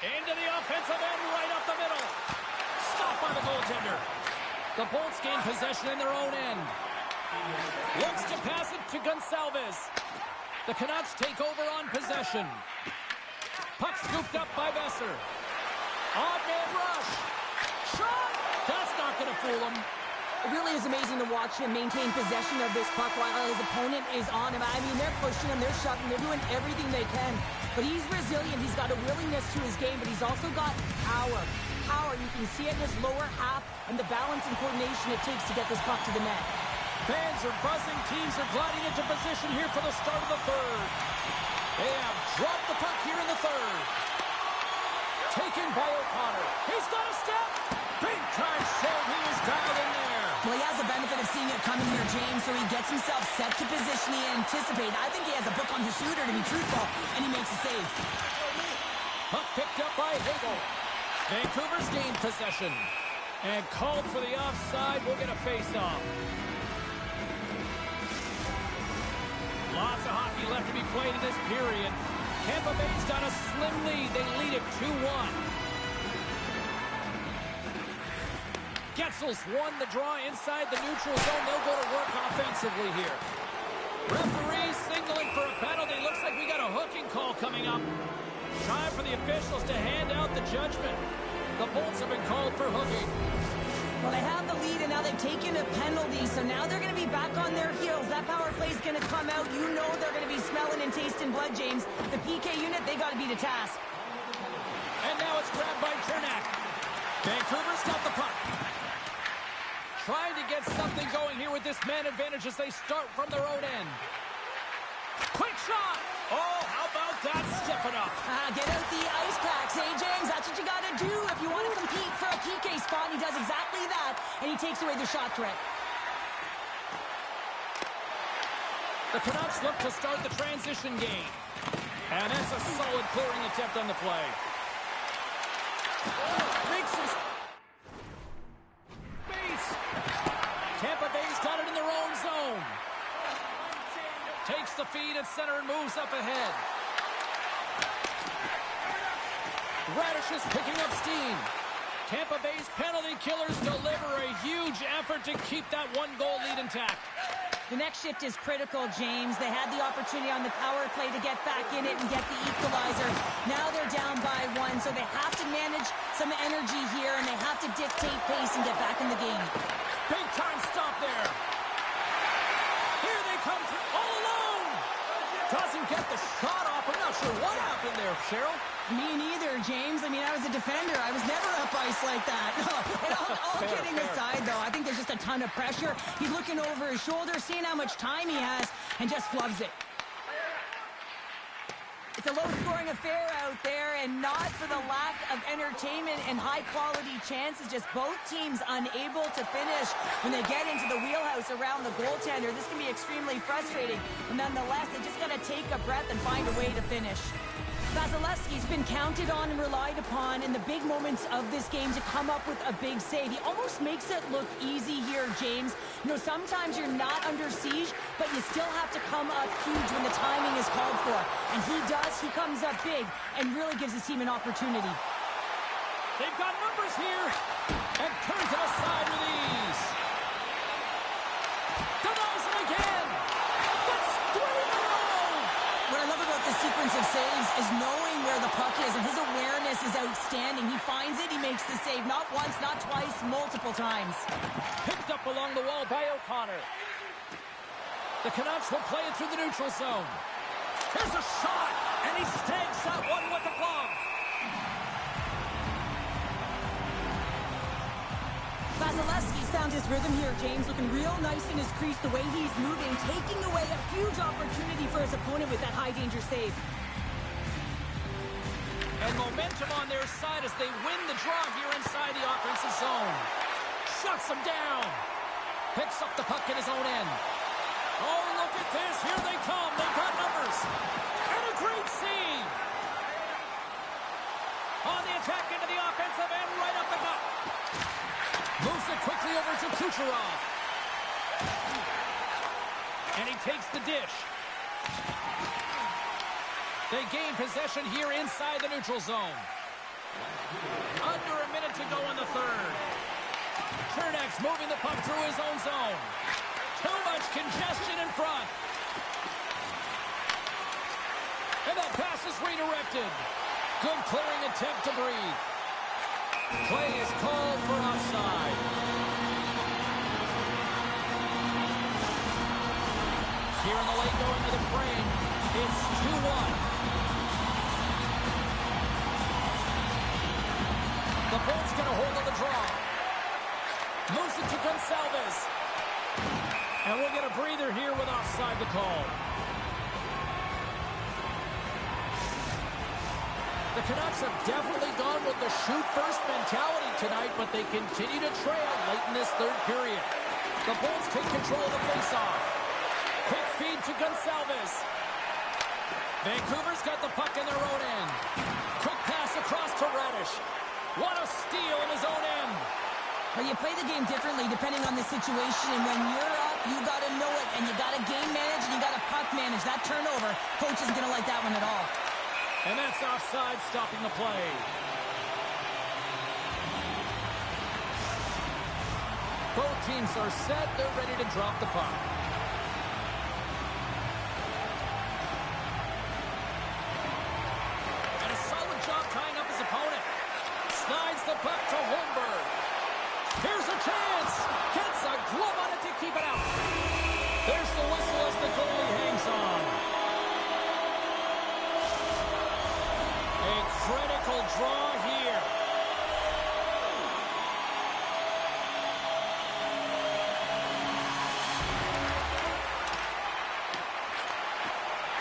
Into the offensive end, right up the middle. Stopped by the goaltender. The Bolts gain possession in their own end. Looks to pass it to Gonçalves. The Canucks take over on possession. Puck scooped up by Besser. Odd man rush. Shot! That's not going to fool him. It really is amazing to watch him maintain possession of this puck while his opponent is on him. I mean, they're pushing him, they're shoving, they're doing everything they can. But he's resilient. He's got a willingness to his game, but he's also got power. You can see it in his lower half and the balance and coordination it takes to get this puck to the net. Fans are buzzing. Teams are gliding into position here for the start of the third. They have dropped the puck here in the third. Taken by O'Connor. He's got a step. Big time save. He was dialed in there. Well, he has the benefit of seeing it coming here, James, so he gets himself set to position he anticipated. I think he has a book on the shooter, to be truthful, and he makes a save. Puck picked up by Hagel. Vancouver's gained possession. And called for the offside. We'll get a face-off. Lots of hockey left to be played in this period. Tampa Bay's got a slim lead. They lead it 2-1. Getzel's won the draw inside the neutral zone. They'll go to work offensively here. Referee signaling for a penalty. Looks like we got a hooking call coming up. Time for the officials to hand out the judgment. The Bolts have been called for hooking. Well, they have the lead, and now they've taken a penalty, so now they're going to be back on their heels. That power play is going to come out. You know they're going to be smelling and tasting blood, James. The PK unit, they got to be the task. And now it's grabbed by Chernak. Vancouver's got the puck. Trying to get something going here with this man advantage as they start from their own end. Quick shot! Oh, how about that? Step it up. Get out the ice packs, hey, James? That's what you got to do if you want to compete for a PK spot. He does exactly that, and he takes away the shot threat. The Canucks look to start the transition game. And that's a solid clearing attempt on the play. Makes some space. Tampa Bay's got it in their own zone. Takes the feed at center and moves up ahead. Radish is picking up steam. Tampa Bay's penalty killers deliver a huge effort to keep that one-goal lead intact. The next shift is critical, James. They had the opportunity on the power play to get back in it and get the equalizer. Now they're down by 1, so they have to manage some energy here, and they have to dictate pace and get back in the game. Big time stop there. Here they come all alone. Doesn't get the shot off. I'm not sure what happened there, Cheryl. Me neither, James. I mean, I was a defender. I was never up ice like that. And all kidding aside, though, I think there's just a ton of pressure. He's looking over his shoulder, seeing how much time he has, and just flubs it. It's a low-scoring affair out there, and not for the lack of entertainment and high-quality chances. Just both teams unable to finish when they get into the wheelhouse around the goaltender. This can be extremely frustrating. But nonetheless, they just got to take a breath and find a way to finish. Vasilevsky's been counted on and relied upon in the big moments of this game to come up with a big save. He almost makes it look easy here, James. You know, sometimes you're not under siege, but you still have to come up huge when the timing is called for. And he does. He comes up big and really gives his team an opportunity. They've got numbers here and turns it aside with ease. Denies him again. That's 3 in a row. What I love about this sequence of saves is knowing where the puck is, and his awareness is outstanding. He finds it, he makes the save, not once, not twice, multiple times. Picked up along the wall by O'Connor. The Canucks will play it through the neutral zone. Here's a shot, and he stakes that one with the glove. Vasilevsky's found his rhythm here, James, looking real nice in his crease, the way he's moving, taking away a huge opportunity for his opponent with that high-danger save. And momentum on their side as they win the draw here inside the offensive zone. Shuts him down. Picks up the puck in his own end. Oh, look at this. Here they come. They've got numbers. And a great save. On the attack into the offensive end, right up the gut. Moves it quickly over to Kucherov. And he takes the dish. They gain possession here inside the neutral zone. Under a minute to go in the third. Chernak's moving the puck through his own zone. Too much congestion in front. And that pass is redirected. Good clearing attempt to breathe. Play is called for offside. Here in the late going to the frame, it's 2-1. The Bolts get a hold of the draw. Moves it to Gonsalves. And we'll get a breather here with offside the call. The Canucks have definitely gone with the shoot-first mentality tonight, but they continue to trail late in this third period. The Bolts take control of the faceoff. Quick feed to Gonsalves. Vancouver's got the puck in their own end. Quick pass across to Radish. What a steal in his own end. Well, you play the game differently depending on the situation, and when you're up, you got to know it, and you got to game manage, and you got to puck manage. That turnover, coach isn't going to like that one at all. And that's offside, stopping the play. Both teams are set. They're ready to drop the puck. And a solid job tying up his opponent. Slides the puck to Holmberg. Here's a chance. Gets a glove on it to keep it out. There's the whistle as the goalie hangs on. A critical draw here.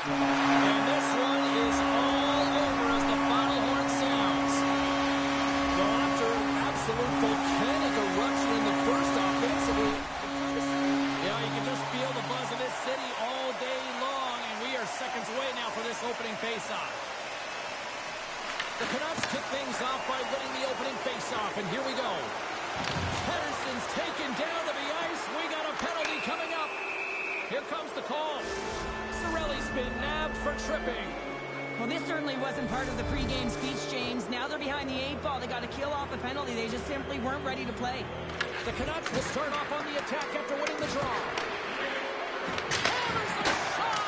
And this one is all over as the final horn sounds. Well, after an absolute volcanic eruption in the first offensively, yeah, you can just feel the buzz of this city all day long, and we are seconds away now for this opening faceoff. The Canucks kick things off by winning the opening faceoff, and here we go. Pettersson's taken down to the ice. We got a penalty coming up. Here comes the call. Cirelli's been nabbed for tripping. Well, this certainly wasn't part of the pregame speech, James. Now they're behind the 8 ball. They got to kill off a penalty. They just simply weren't ready to play. The Canucks will start off on the attack after winning the draw. Hammers a shot!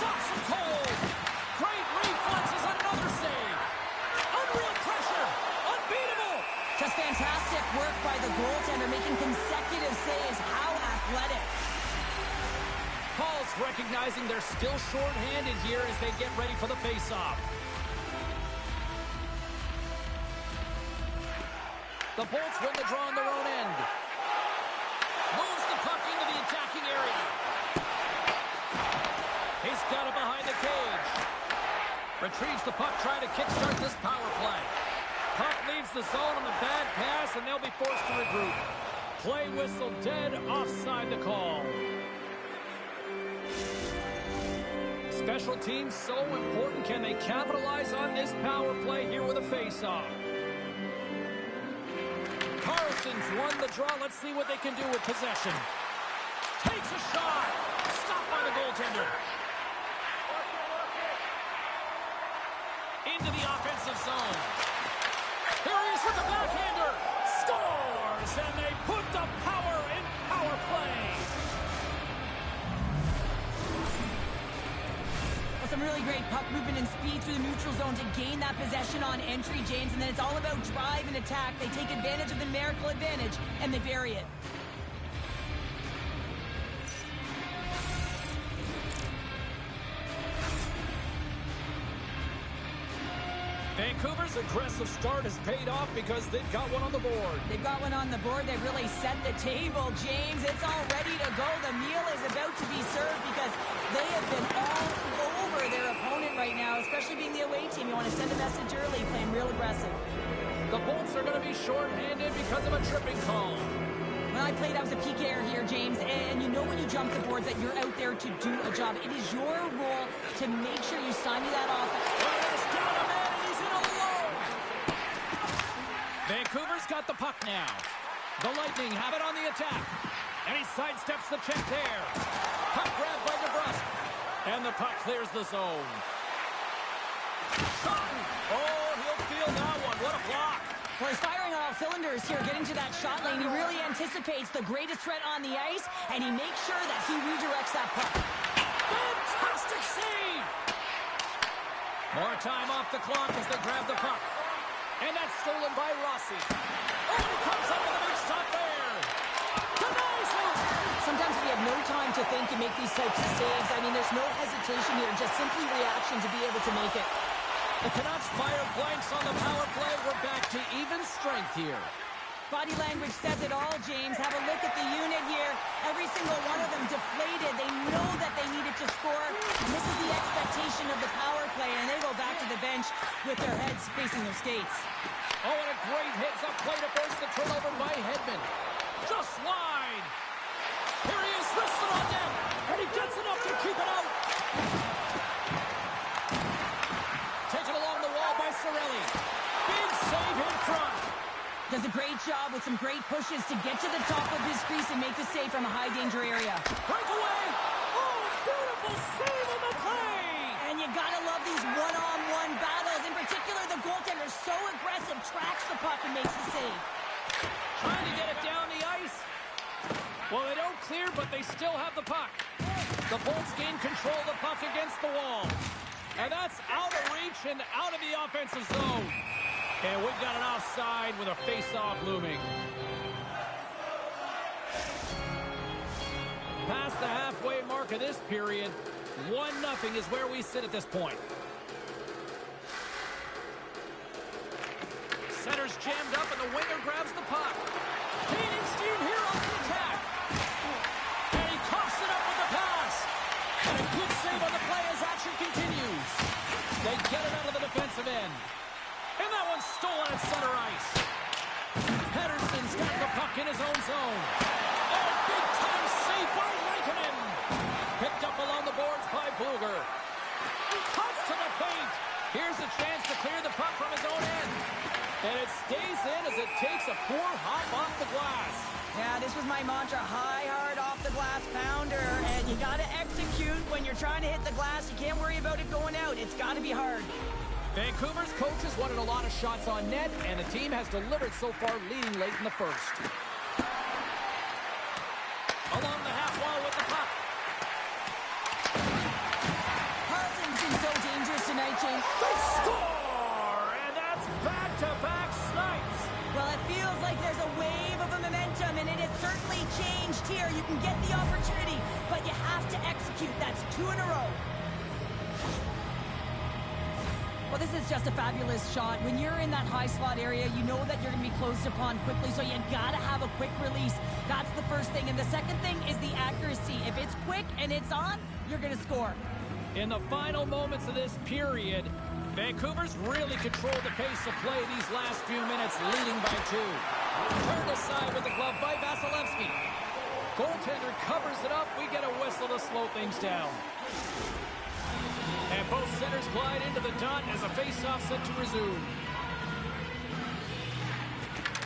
Stops him cold! Great reflexes, another save! Unreal pressure! Unbeatable! Just fantastic work by the goaltender, making consecutive saves. How athletic. Paul's recognizing they're still short-handed here as they get ready for the face-off. The Bolts win the draw on their own end. Moves the puck into the attacking area. He's got it behind the cage. Retrieves the puck, trying to kickstart this power play. Puck leaves the zone on the bad pass, and they'll be forced to regroup. Play whistle dead, offside the call. Special teams so important. Can they capitalize on this power play here with a face-off? Carlson's won the draw. Let's see what they can do with possession. Takes a shot. Stopped by the goaltender. Into the offensive zone. Here he is with the backhander. Scores! And they put the power in power play. Some really great puck movement and speed through the neutral zone to gain that possession on entry, James. And then it's all about drive and attack. They take advantage of the numerical advantage, and they bury it. Vancouver's aggressive start has paid off because they've got one on the board. They've got one on the board. They've really set the table, James. It's all ready to go. The meal is about to be served because they have been all over their opponent right now, especially being the away team. You want to send a message early, playing real aggressive. The Bolts are going to be short-handed because of a tripping call. When I played, I was a PKer here, James, and you know when you jump the boards that you're out there to do a job. It is your role to make sure you sign that offense. Down a man, and he's in alone. Vancouver's got the puck now. The Lightning have it on the attack. And he sidesteps the check there. Puck grabbed by DeBrusque. And the puck clears the zone. Shot! Oh, he'll feel that one. What a block. Well, he's firing on all cylinders here, getting to that shot lane. He really anticipates the greatest threat on the ice, and he makes sure that he redirects that puck. Fantastic save! More time off the clock as they grab the puck. And that's stolen by Rossi. Oh, and he comes up with a big stop there. Denies it! Sometimes we have no time to think and make these types of saves. I mean, there's no hesitation here, just simply reaction to be able to make it. The Canucks fire blanks on the power play. We're back to even strength here. Body language says it all, James. Have a look at the unit here. Every single one of them deflated. They know that they needed to score. And this is the expectation of the power play, and they go back to the bench with their heads facing their skates. Oh, and a great hits up play to force the turnover by Hedman. Just wide. Here he is, wristed on net, and he gets enough to keep it out. Taken along the wall by Cirelli. Big save in front. Does a great job with some great pushes to get to the top of his crease and make the save from a high-danger area. Breakaway! Oh, beautiful save on the play! And you gotta love these one-on-one battles. In particular, the goaltender so aggressive, tracks the puck and makes the save. Trying to get it down the ice. Well, they don't clear, but they still have the puck. The Bolts gain control of the puck against the wall. And that's out of reach and out of the offensive zone. And we've got an offside with a face-off looming. Past the halfway mark of this period, 1-0 is where we sit at this point. Center's jammed up, and the winger grabs the puck. Gaining steam here on the attack. And he coughs it up with the pass. And a good save on the play as action continues. They get it out of the defensive end. And that one's stolen at center ice. Pettersson's got the puck in his own zone. And a big-time save by Lankinen. Picked up along the boards by Bluger. Cuts to the paint. Here's a chance to clear the puck from his own end. And it stays in as it takes a poor hop off the glass. Yeah, this was my mantra. High, hard, off the glass pounder. And you got to execute when you're trying to hit the glass. You can't worry about it going out. It's got to be hard. Vancouver's coaches wanted a lot of shots on net, and the team has delivered so far, leading late in the first. Along the half wall with the puck. Carlson's been so dangerous tonight, James. They score! And that's back-to-back snipes. Well, it feels like there's a wave of a momentum, and it has certainly changed here. You can get the opportunity, but you have to execute. That's 2 in a row. Well, this is just a fabulous shot. When you're in that high slot area, you know that you're going to be closed upon quickly, so you got to have a quick release. That's the first thing. And the second thing is the accuracy. If it's quick and it's on, you're going to score. In the final moments of this period, Vancouver's really controlled the pace of play these last few minutes, leading by 2. Turned aside with the glove by Vasilevsky. Goaltender covers it up. We get a whistle to slow things down. And both centers glide into the dot as a face-off set to resume.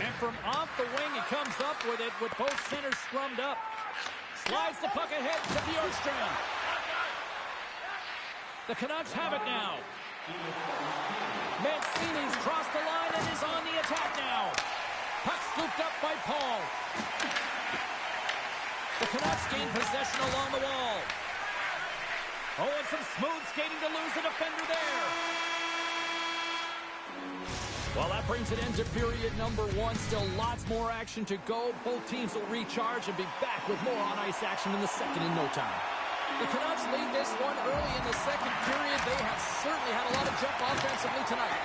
And from off the wing, he comes up with it with both centers scrummed up. Slides the puck ahead to Bjorkstrand. The Canucks have it now. Mancini's crossed the line and is on the attack now. Puck scooped up by Paul. The Canucks gain possession along the wall. Oh, and some smooth skating to lose the defender there. Well, that brings an end to period number 1. Still lots more action to go. Both teams will recharge and be back with more on-ice action in the second in no time. The Canucks lead this one early in the second period. They have certainly had a lot of jump offensively tonight.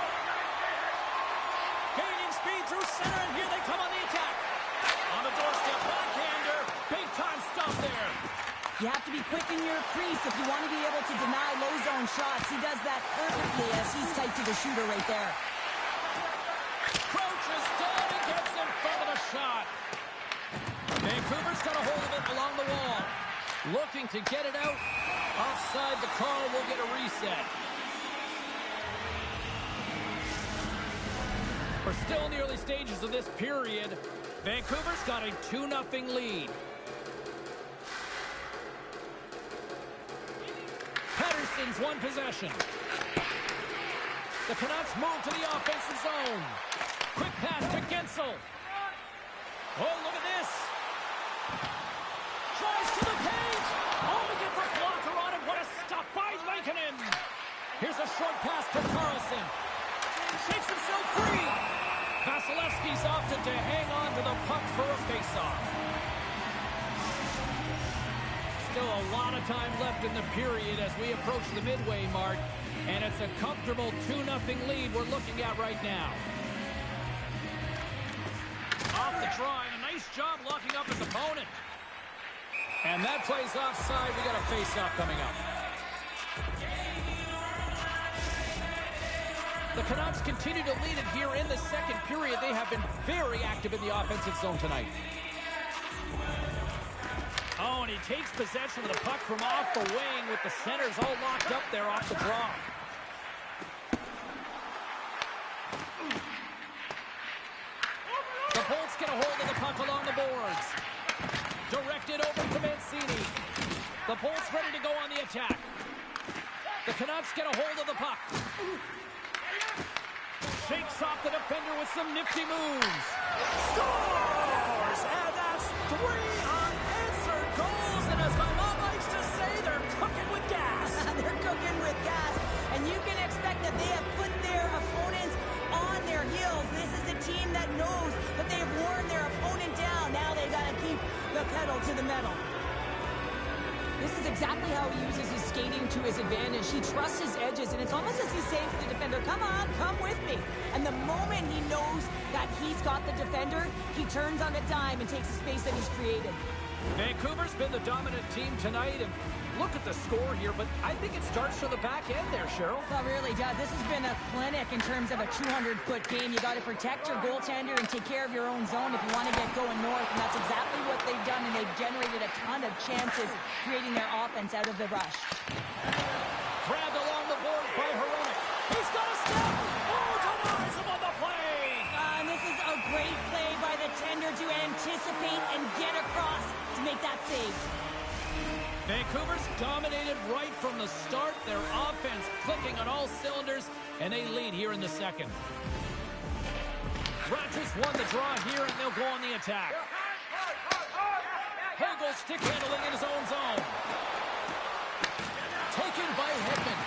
Gaining speed through center, and here they come on the attack. On the doorstep, backhander. Big-time stop there. You have to be quick in your crease if you want to be able to deny low zone shots. He does that perfectly as he's tight to the shooter right there. Crouches down and gets in front of the shot. Vancouver's got a hold of it along the wall. Looking to get it out. Offside the call will get a reset. We're still in the early stages of this period. Vancouver's got a 2-0 lead. Pettersson's won possession. The Canucks move to the offensive zone. Quick pass to Gensel. Oh, look at this. Tries to the paint. Oh, he gets a blocker on it. What a stop by Lankinen. Here's a short pass to Carlson. Shakes himself free. Vasilevsky's opted to hang on to the puck for a faceoff. Still a lot of time left in the period as we approach the midway mark, and it's a comfortable 2-0 lead we're looking at right now. Off the try, and a nice job locking up his opponent. And that plays offside. We got a face-off coming up. The Canucks continue to lead it here in the second period. They have been very active in the offensive zone tonight. Oh, and he takes possession of the puck from off the wing with the centers all locked up there off the draw. The Bolts get a hold of the puck along the boards. Directed over to Mancini. The Bolts ready to go on the attack. The Canucks get a hold of the puck. Shakes off the defender with some nifty moves. Scores! And that's 3 on and you can expect that they have put their opponents on their heels. This is a team that knows that they've worn their opponent down. Now they got to keep the pedal to the metal. This is exactly how he uses his skating to his advantage. He trusts his edges, and it's almost as he's saying to the defender, come on, come with me. And the moment he knows that he's got the defender, he turns on a dime and takes the space that he's created. Vancouver's been the dominant team tonight, and look at the score here, but I think it starts from the back end there, Cheryl. Well, it really does. This has been a clinic in terms of a 200-foot game. You got to protect your goaltender and take care of your own zone if you want to get going north, and that's exactly what they've done, and they've generated a ton of chances creating their offense out of the rush. Grabbed along the boards by Hronek. He's got a step. Oh, denies him on the play. And this is a great play by the tender to anticipate and get across to make that save. Vancouver's dominated right from the start. Their offense clicking on all cylinders, and they lead here in the second. Rogers won the draw here, and they'll go on the attack. Hagel stick handling in his own zone. Taken by Hedman.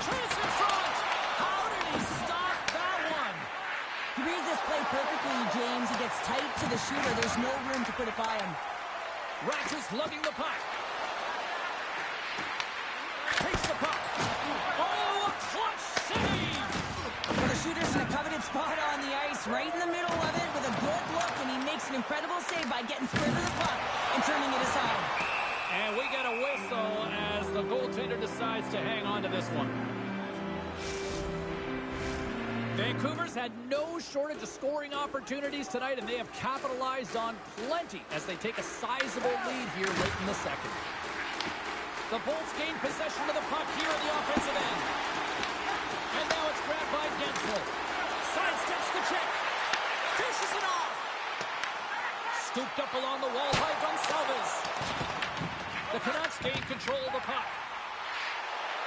Chance in front. How did he stop that one? He reads this play perfectly, James. He gets tight to the shooter. There's no room to put it by him. Rogers lugging the puck. Takes the puck. Oh, a clutch save! Well, the shooter's in a coveted spot on the ice, right in the middle of it with a good look, and he makes an incredible save by getting square to the puck and turning it aside. And we get a whistle as the goaltender decides to hang on to this one. Vancouver's had no shortage of scoring opportunities tonight, and they have capitalized on plenty as they take a sizable lead here late in the second. The Bolts gain possession of the puck here in the offensive end. And now it's grabbed by Gensel. Sidesteps the check. Fishes it off. Scooped up along the wall by Gonsalves. The Canucks gain control of the puck.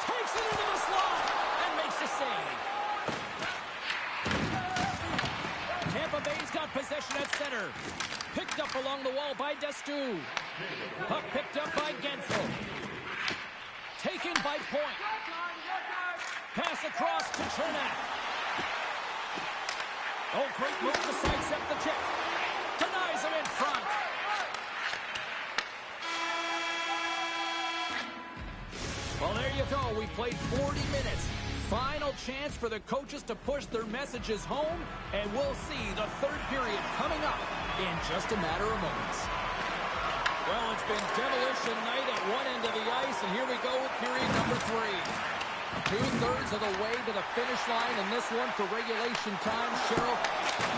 Takes it into the slot and makes the save. Tampa Bay's got possession at center. Picked up along the wall by Destu. Puck picked up by Gensel. Taken by Point. Pass across to Chernak. Oh, great move to sidestep the check. Denies him in front. Well, there you go. We've played 40 minutes. Final chance for the coaches to push their messages home, and we'll see the third period coming up in just a matter of moments. Well, it's been demolition night at one end of the ice, and here we go with period number 3. 2/3 of the way to the finish line, and this one for regulation time. Cheryl,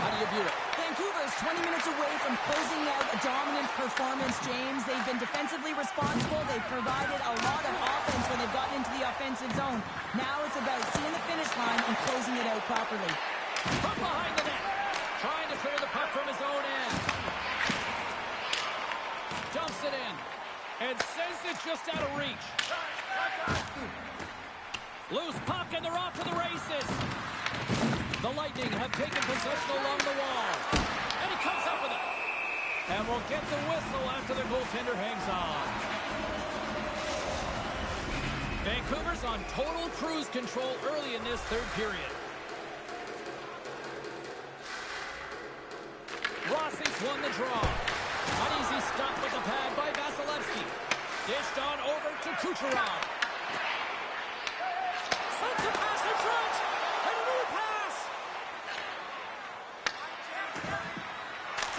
how do you view it? Vancouver's 20 minutes away from closing out a dominant performance, James. They've been defensively responsible. They've provided a lot of offense when they've gotten into the offensive zone. Now it's about seeing the finish line and closing it out properly. From behind the net, trying to clear the puck from his own end. Dumps it in, and sends it just out of reach. Loose puck, and they're off to the races. The Lightning have taken possession along the wall. And he comes up with it. And we'll get the whistle after the goaltender hangs on. Vancouver's on total cruise control early in this third period. Rossi's won the draw. Uneasy stop with the pad by Vasilevsky. Dished on over to Kucherov. Sends a pass in front. And a new pass.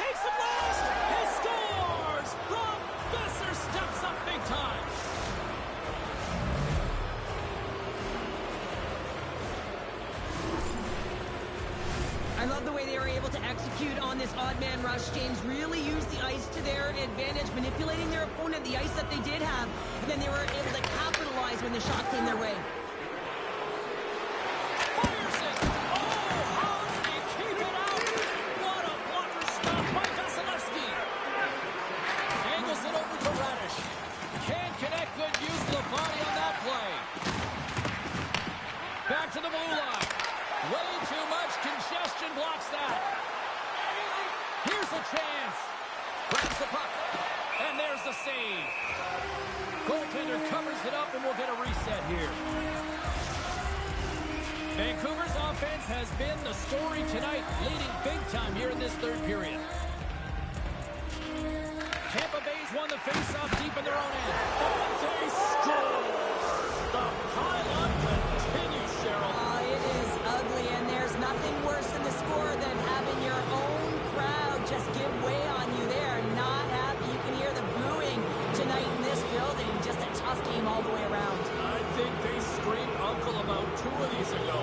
Takes the blast. He scores. Brock Besser steps up big time. I love the way they were able to execute on this odd man rush. James really used the ice to their advantage, manipulating their opponent, the ice that they did have, and then they were able to capitalize when the shot came their way. Fires it. Oh, how did he keep it out? What a blocker stop by Vasilevsky. Angles it over to Radish. Can't connect. Good use of the body on that play. Back to the blue line. Way too much congestion blocks that. Here's a chance. Grabs the puck. And there's the save. Goaltender covers it up, and we'll get a reset here. Vancouver's offense has been the story tonight, leading big time here in this third period. Tampa Bay's won the faceoff deep in their own end. And they score! The pile-on continues, Cheryl. Oh, it is ugly, and there's nothing worse than the score than having your own crowd just give way on you. They are not happy. You can hear the booing tonight in this building. Just a tough game all the way around. I think they screamed uncle about 2 of these ago.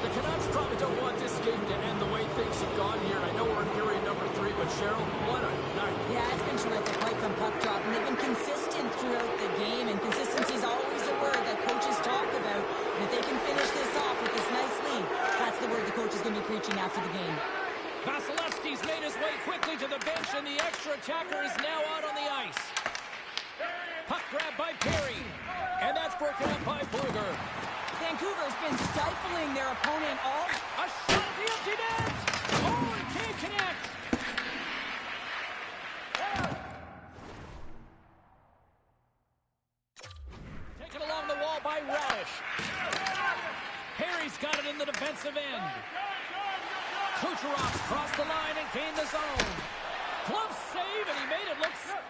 The Canucks probably don't want this game to end the way things have gone here. I know we're in period number 3, but Cheryl, what a night. Yeah, it's been terrific right from puck drop, and they've been consistent throughout the game, and consistency is always a word that coaches talk about. And if they can finish this off with this nice lead, that's the word the coach is going to be preaching after the game. Vasilevsky's made his way quickly to the bench, and the extra attacker is now out on the ice. Puck grab by Perry, and that's broken up by Bluger. Vancouver's been stifling their opponent all... A shot at the empty net! Oh, he can't connect! Taken along the wall by Radish. Perry's got it in the defensive end. Kucherov's crossed the line and gained the zone. Glove save, and he made it look simple.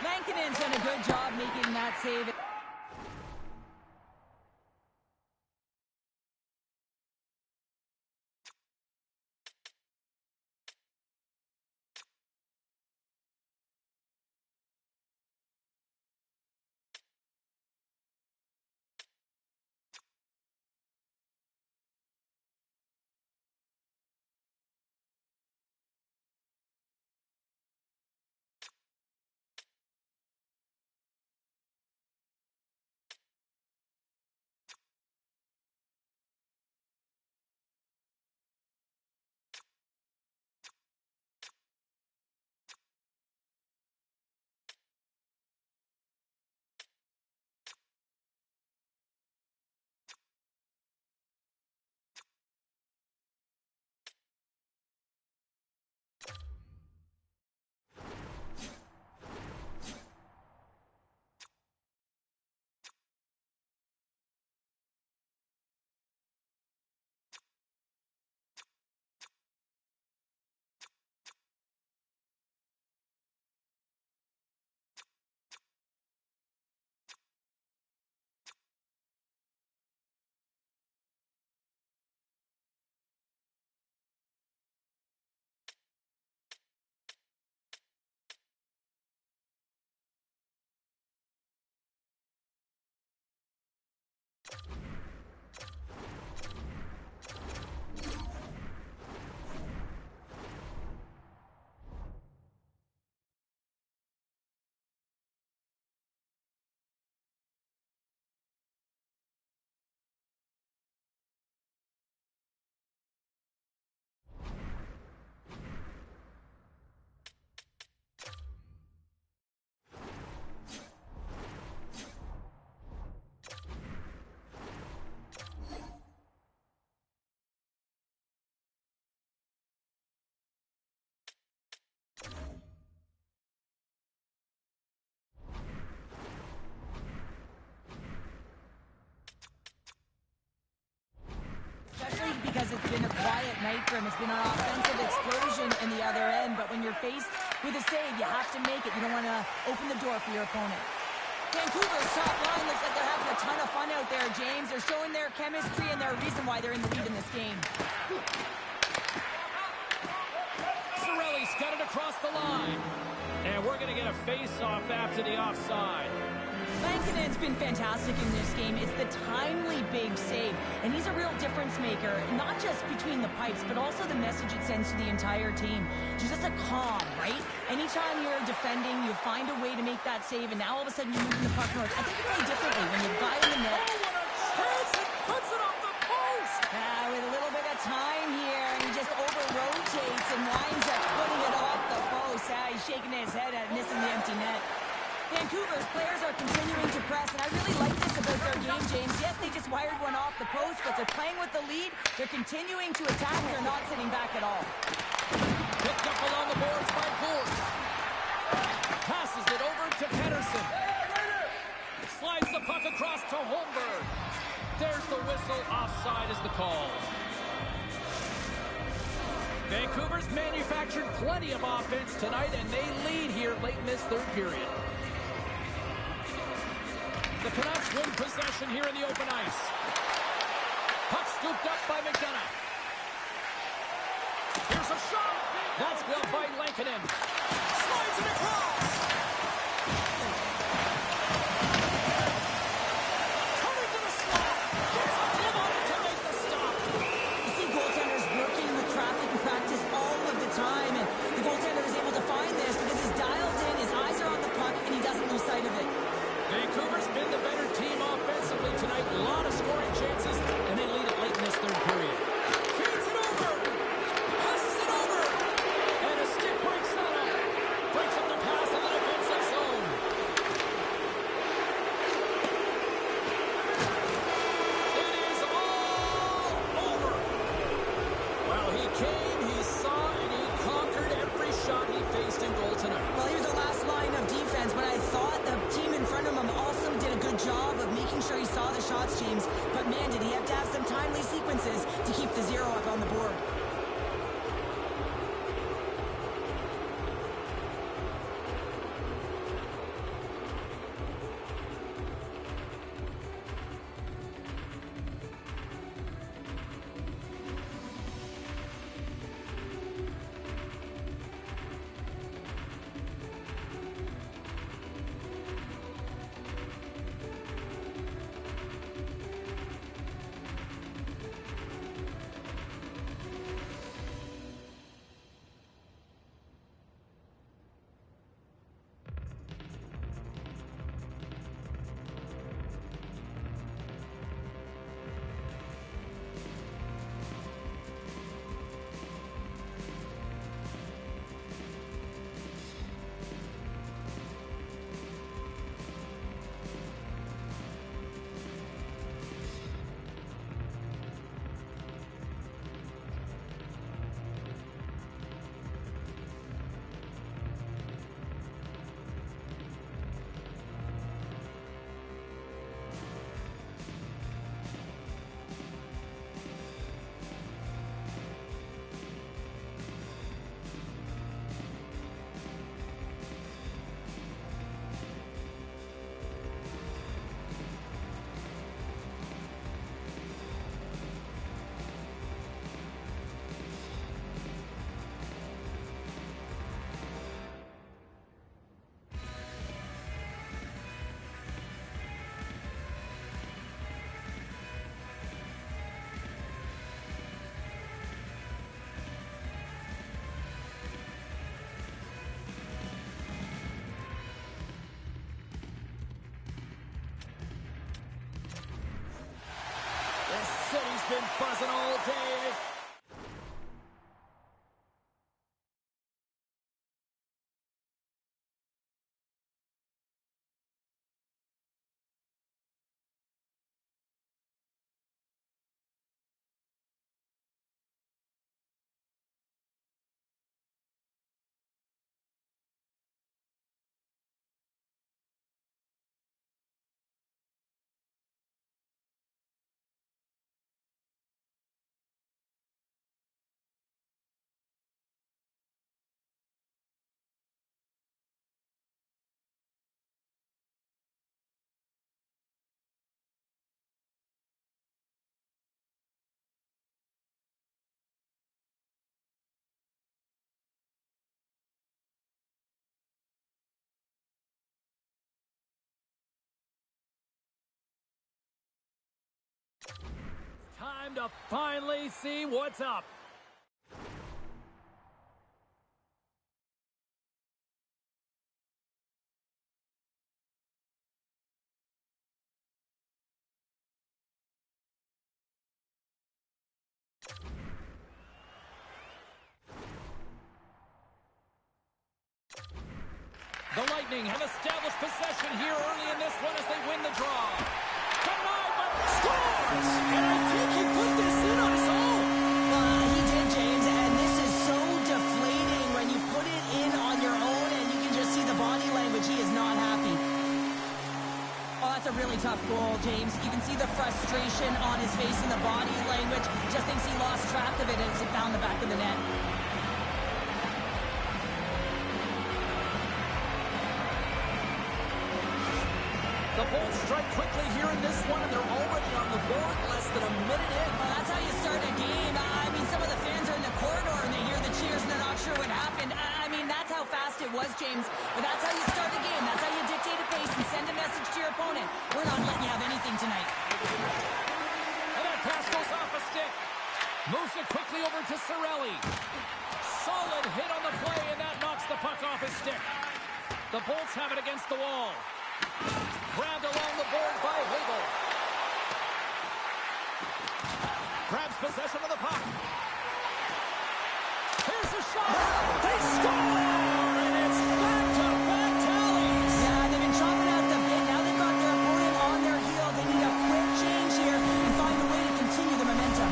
Lankinen's done a good job making that save. Because it's been a quiet night for him. It's been an offensive explosion in the other end, but when you're faced with a save, you have to make it. You don't want to open the door for your opponent. Vancouver's top line looks like they're having a ton of fun out there, James. They're showing their chemistry, and they're a reason why they're in the lead in this game. Cirelli's got it across the line. And we're going to get a face-off after the offside. Lankinen's been fantastic in this game. It's the timely big save, and he's a real difference maker, not just between the pipes, but also the message it sends to the entire team. Just a calm, right? Anytime you're defending, you find a way to make that save, and now all of a sudden you're moving the puck north. I think you play differently when you've got in the net. Oh, what a chance! It puts it off the post! With a little bit of time here, and he just over-rotates and winds up putting it off the post. He's shaking his head at missing the empty net. Vancouver's players are continuing to press, and I really like this about their game, James. Yes, they just wired one off the post, but they're playing with the lead. They're continuing to attack. They're not sitting back at all. Picked up along the boards by Gould. to Holmberg. There's the whistle. Offside is the call. Vancouver's manufactured plenty of offense tonight, and they lead here late in this third period. The Canucks win possession here in the open ice. Puck scooped up by McDonough. Here's a shot. That's gloved by Lankinen. Slides it across. Coming to the slot. Gets a glove on it to make the stop. You see goaltenders working with traffic and practice all of the time, and the goaltender is able to find this because he's dialed in, his eyes are on the puck, and he doesn't lose sight of it. Vancouver's been the better team offensively tonight. A lot of scoring chances, and they lead it late in this third period. Feeds it over. Passes it over. And a stick breaks that up. Breaks up the pass in the defensive zone. It is all over. Well, he came, he saw, and he conquered every shot he faced in goal tonight. Well, here's the last line of defense, but I thought the team in front of him also did a good job of making sure he saw the shots, James. But man, did he have to have some timely sequences to keep the zero up on the board. City's been buzzing all day. Time to finally see what's up. The Lightning have established possession here early in this one as they win the draw. Denied, but scores! And I think he put this in on his own. He did, James, and this is so deflating when you put it in on your own and you can just see the body language. He is not happy. Oh, that's a really really tough goal, James. You can see the frustration on his face and the body language. Just thinks he lost track of it as it found the back of the net. The Bolts strike quickly here in this one, and they're already on the board less than a minute in. Well, that's how you start a game. I mean, some of the fans are in the corridor and they hear the cheers and they're not sure what happened. I mean, that's how fast it was, James. But that's how you start a game. That's how you dictate a pace and send a message to your opponent. We're not letting you have anything tonight. And that pass goes off a stick. Moves it quickly over to Cirelli. Solid hit on the play, and that knocks the puck off his stick. The Bolts have it against the wall. Grabbed along the board by Hagel. Grabs possession of the puck. Here's a shot. They score! And it's back-to-back tallies. Yeah, they've been chopping out the bit. Now they've got their opponent on their heels. They need a quick change here and find a way to continue the momentum.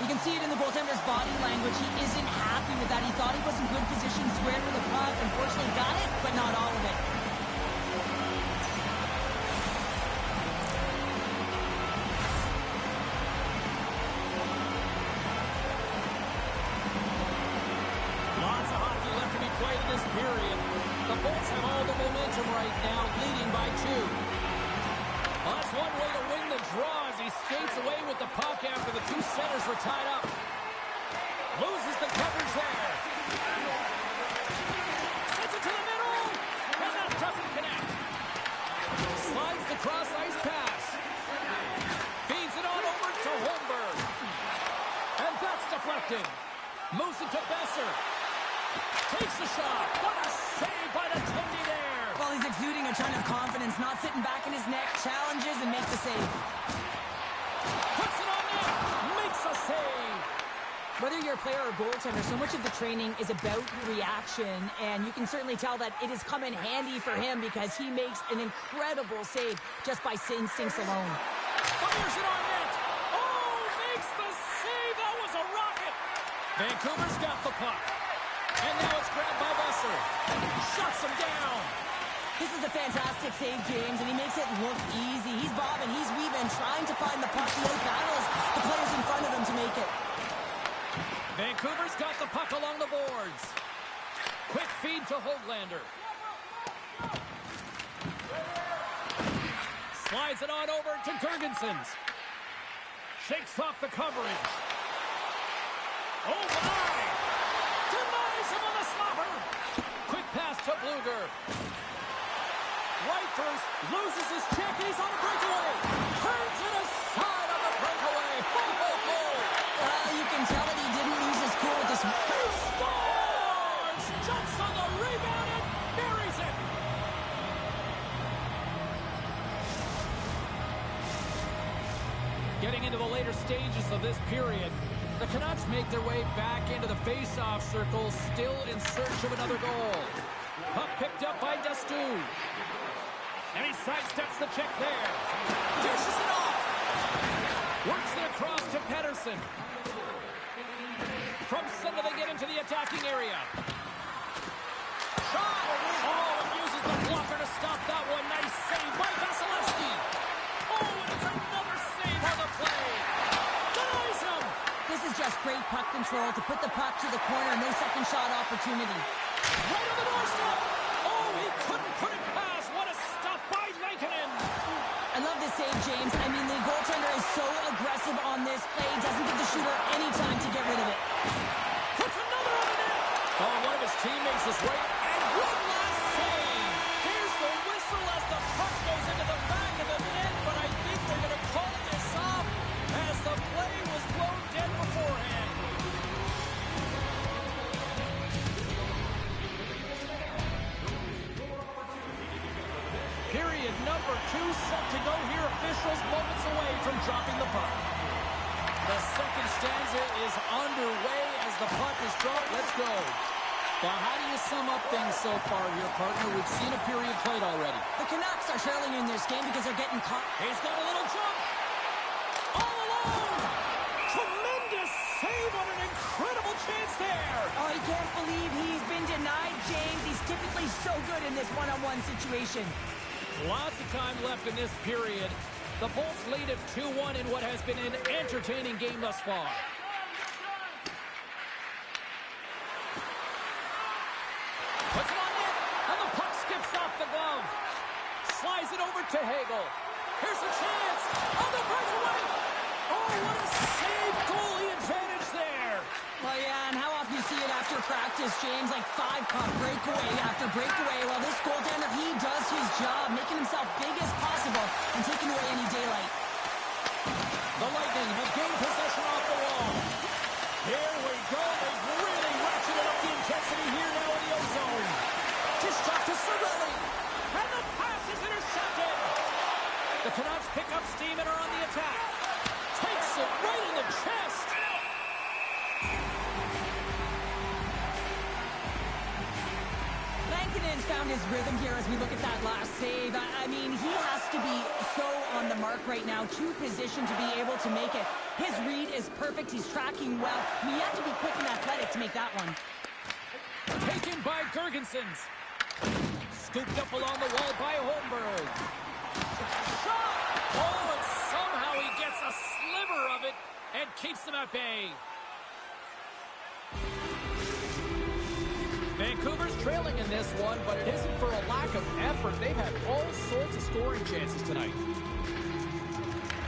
You can see it in the goaltender's body language. He isn't happy with that. He thought he was in good position, squared for the puck. Unfortunately, got it, but not all of it. This period. The Bolts have all the momentum right now, leading by 2. Well, that's one way to win the draw as he skates away with the puck after the 2 centers were tied up. Loses the coverage there. Sends it to the middle, and that doesn't connect. Slides the cross-ice pass. Feeds it on over to Holmberg. And that's deflected. Moves it to Besser. Takes the shot. What a save by the Tendy there. Well, he's exuding a ton of confidence, not sitting back in his neck, challenges and makes the save. Puts it on net. Makes a save. Whether you're a player or goaltender, so much of the training is about reaction, and you can certainly tell that it has come in handy for him because he makes an incredible save just by instincts alone. Fires it on net. Oh, makes the save. That was a rocket. Vancouver's got the puck. And now it's grabbed by Besser. Shuts him down. This is a fantastic save, James, and he makes it look easy. He's bobbing, he's weaving, trying to find the puck. He battles the players in front of him to make it. Vancouver's got the puck along the boards. Quick feed to Höglander. Slides it on over to Girgensons. Shakes off the coverage. Oh, my! Denies him on the slapper. Quick pass to Bluger. Right first, loses his check, and he's on a breakaway. Turns it aside on the breakaway. Ho, ho, ho. You can tell that he didn't lose his cool with this. He scores! Jumps on the rebound and buries it. Getting into the later stages of this period, the Canucks make their way back into the face-off circle, still in search of another goal. Puck picked up by Destu. And he sidesteps the check there. Dishes it off. Works it across to Pettersson. From center they get into the attacking area. Shot! Oh, and uses the blocker to stop that one. Nice save by Vasilevsky. Oh, and it's another save on the play. Denies him. This is just great puck control to put the puck to the corner. No second shot opportunity. Right on the doorstep. Oh, he couldn't put it past. What a stop by Lankinen. I love this save, James. I mean, the goaltender is so aggressive on this play. He doesn't give the shooter any time to get rid of it. Puts another on the net. Oh, one of his teammates is right. And one last save. Here's the whistle as the puck goes into the back of the net, but I think they're going to call this off as the play was blown dead beforehand. Period number 2 set to go here. Officials moments away from dropping the puck. The second stanza is underway as the puck is dropped. Let's go. Well, how do you sum up things so far here, partner? We've seen a period played already. The Canucks are trailing in this game because they're getting caught. He's got a little jump. All alone. Tremendous save on an incredible chance there. Oh, he can't believe he's been denied, James. He's typically so good in this one-on-one situation. Lots of time left in this period. The Bolts lead at 2-1 in what has been an entertaining game thus far. Puts it on net, and the puck skips off the glove. Slides it over to Hagel. Here's a chance on the breakaway. Oh, what a save, goalie advantage there. Well, yeah, and how often you see it after practice, James, like 5-puck breakaway after breakaway. Well, this goaltender, he does his job, making himself big as possible and taking away any daylight. The Lightning have gained possession off the wall. Here we go. They've really ratcheted up the intensity here now in the O-zone. Just shot to Cirelli. And the pass is intercepted. The Canucks pick up steam and are on the attack. Takes it right in the chest. Lankinen's found his rhythm here as we look at that last save. I mean, he has to be so on the mark right now, to position to be able to make it. His read is perfect. He's tracking well. I mean, you have to be quick and athletic to make that one. Taken by Gergensons. Scooped up along the wall by Holmberg. Shot! Oh, and somehow he gets a sliver of it and keeps them at bay. Vancouver's trailing in this one, but it isn't for a lack of effort. They've had all sorts of scoring chances tonight.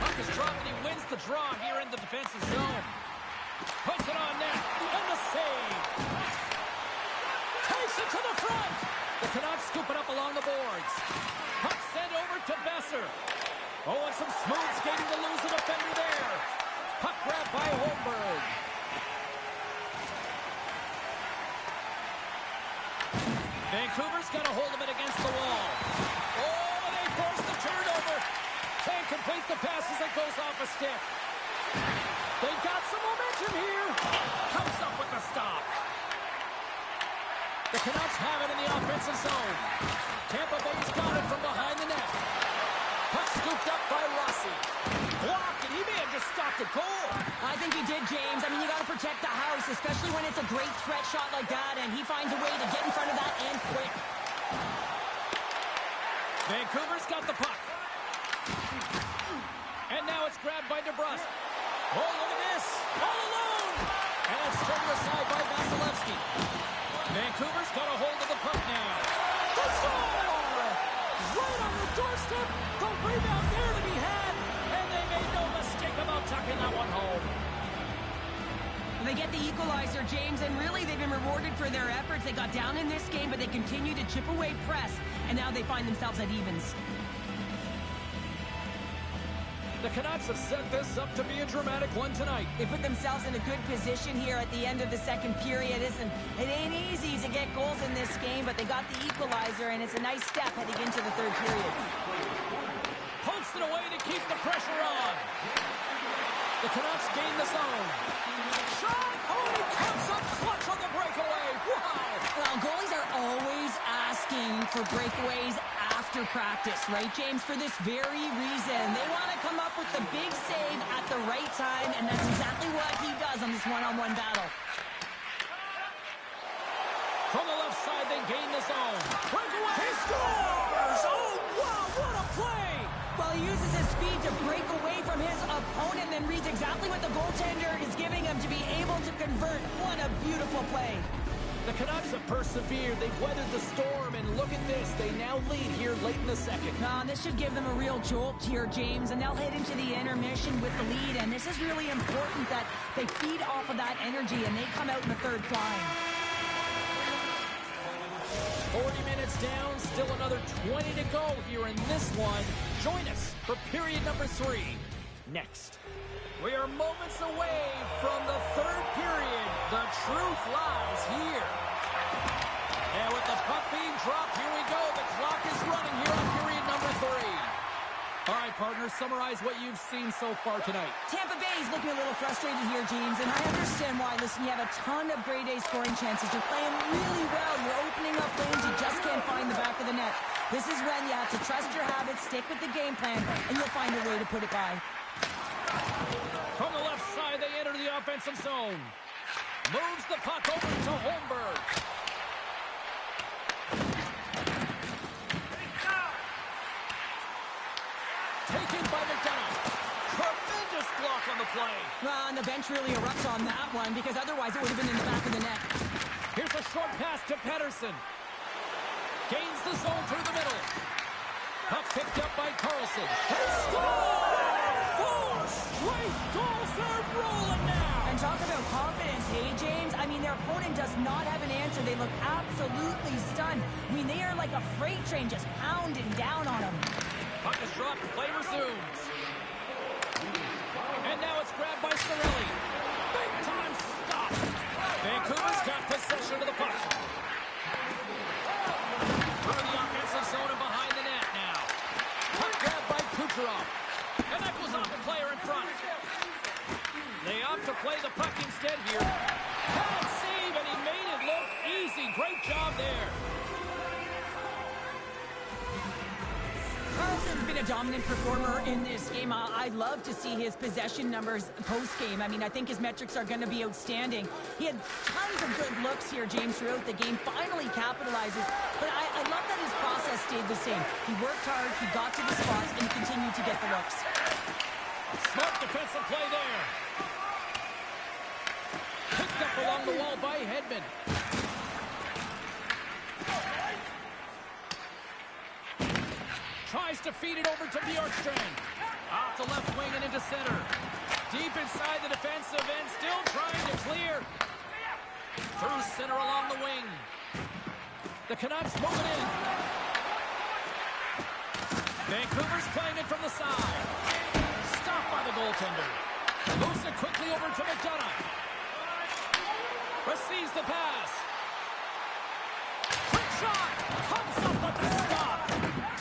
Puck is dropped and he wins the draw here in the defensive zone. Puts it on net, and the save. Takes it to the front. The Canucks scoop it up along the boards. Puck sent over to Besser. Oh, and some smooth skating to lose the defender there. Puck grabbed by Holmberg. Vancouver's got a hold of it against the wall. Oh, they force the turnover. Can't complete the pass as it goes off a stick. They've got some momentum here. Comes up with the stop. The Canucks have it in the offensive zone. Tampa Bay's got it from behind the net. Puck scooped up by Rossi. Blocked, and he may have just stopped a goal. I think he did, James. I mean, you got to protect the house, especially when it's a great threat shot like that, and he finds a way to get in front of that and quick. Vancouver's got the puck. And now it's grabbed by DeBrusque. Oh, look at this. All alone. And it's turned aside by Vasilevsky. Vancouver's got a hold of the puck now. They score! Right on the doorstep. The rebound there to be had. And they made no mistake about tucking that one home. And they get the equalizer, James, and really they've been rewarded for their efforts. They got down in this game, but they continue to chip away press, and now they find themselves at evens. The Canucks have set this up to be a dramatic one tonight. They put themselves in a good position here at the end of the second period. It ain't easy to get goals in this game, but they got the equalizer, and it's a nice step heading into the third period. Pokes it away to keep the pressure on. The Canucks gain the zone. Shot! Oh, he comes up clutch on the breakaway. Wow! Well, goalies are always asking for breakaways after practice, right, James? For this very reason. They want to come up with the big save at the right time, and that's exactly what he does on this one-on-one battle. From the left side, they gain the zone. Breakaway! He scores! Oh, wow, what a play! Well, he uses his speed to break away from his opponent and reads exactly what the goaltender is giving him to be able to convert. What a beautiful play. The Canucks have persevered. They've weathered the storm, and look at this. They now lead here late in the second. This should give them a real jolt here, James, and they'll head into the intermission with the lead, and this is really important that they feed off of that energy, and they come out in the third flying. 40 minutes down, still another 20 to go here in this one. Join us for period number 3 next. We are moments away from the third period. The truth lies here. And with the puck being dropped, here we go. The clock is running here on period number 3. All right, partners, summarize what you've seen so far tonight. Tampa Bay is looking a little frustrated here, James, and I understand why. Listen, you have a ton of grade A scoring chances. You're playing really well. You're opening up lanes. You just can't find the back of the net. This is when you have to trust your habits, stick with the game plan, and you'll find a way to put it by. From the left side, they enter the offensive zone. Moves the puck over to Holmberg. play. Well, and the bench really erupts on that one because otherwise it would have been in the back of the net. Here's a short pass to Pettersson. Gains the zone through the middle. Puck picked up by Carlson. They score! 4 straight goals. They're rolling now. And talk about confidence, hey, James? I mean, their opponent does not have an answer. They look absolutely stunned. I mean, they are like a freight train just pounding down on them. Puck is dropped. Play resumes. And now it's grabbed by Cirelli. Big time stop. Vancouver's got possession of the puck. Through the offensive zone and behind the net now. Puck grabbed by Kucherov. And that goes off the player in front. They opt to play the puck instead here. Bad save, and he made it look easy. Great job there. Carlson's been a dominant performer in this game. I'd love to see his possession numbers post-game. I mean, I think his metrics are going to be outstanding. He had tons of good looks here, James, throughout the game. Finally capitalizes. But I love that his process stayed the same. He worked hard, he got to the spots, and he continued to get the looks. Smart defensive play there. Picked up along the wall by Hedman. Tries to feed it over to Bjorkstrand. Off the left wing and into center. Deep inside the defensive end, still trying to clear. Through center along the wing. The Canucks moving in. Vancouver's playing it from the side. Stopped by the goaltender. Moves it quickly over to McDonough. Receives the pass. Quick shot. Comes up with the stop.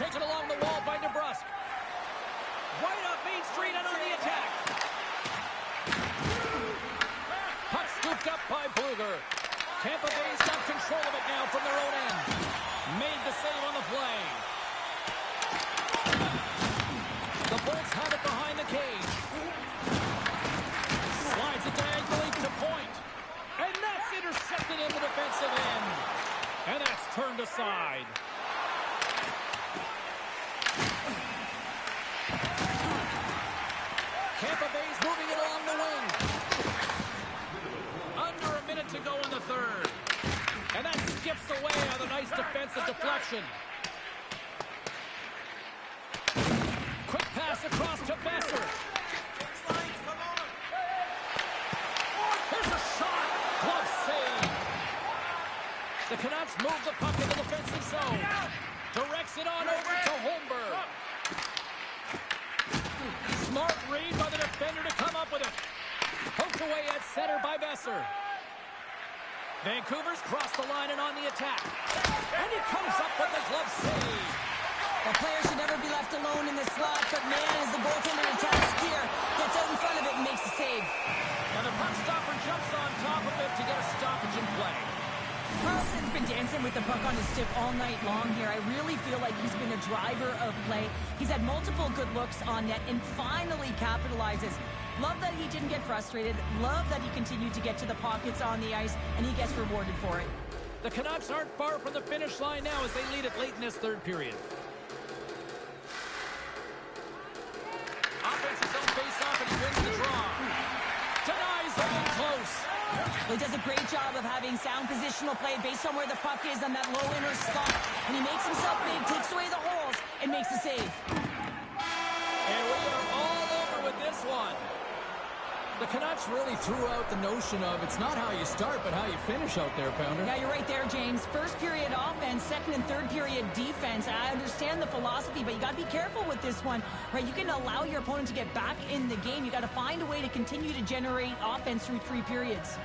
Taken along the wall by DeBrusk. Right up Main Street and on the attack. Puck scooped up by Bluger. Tampa Bay's got control of it now from their own end. Made the save on the play. The Bolts have it behind the cage. Slides it diagonally to point. And that's intercepted in the defensive end. And that's turned aside. Tampa Bay's moving it along the wing. Under a minute to go in the third. And that skips away on a nice defensive deflection. Quick pass across to Besser. Here's a shot. Glove save. The Canucks move the puck in the defensive zone. Directs it on over to Holmberg. Smart read by the defender to come up with it. Poked away at center by Besser. Vancouver's crossed the line and on the attack. And he comes up with the glove save. The player should never be left alone in the slot, but man, as the goaltender attacks gear, gets out in front of it and makes the save. And the puck stopper jumps on top of it to get a stoppage in play. Carlson's been dancing with the puck on his stick all night long here. I really feel like he's been a driver of play. He's had multiple good looks on net and finally capitalizes. Love that he didn't get frustrated. Love that he continued to get to the pockets on the ice, and he gets rewarded for it. The Canucks aren't far from the finish line now as they lead it late in this third period. Offensive zone face-off, and he wins the draw. Denies it in close. Well, he does a great job of having sound positional play based on where the puck is on that low inner slot. And he makes himself big, takes away the holes, and makes the save. And we are all over with this one. The Canucks really threw out the notion of it's not how you start, but how you finish out there, Pounder. Yeah, you're right there, James. First period offense, second and third period defense. I understand the philosophy, but you got to be careful with this one, right? You can allow your opponent to get back in the game. You got to find a way to continue to generate offense through 3 periods.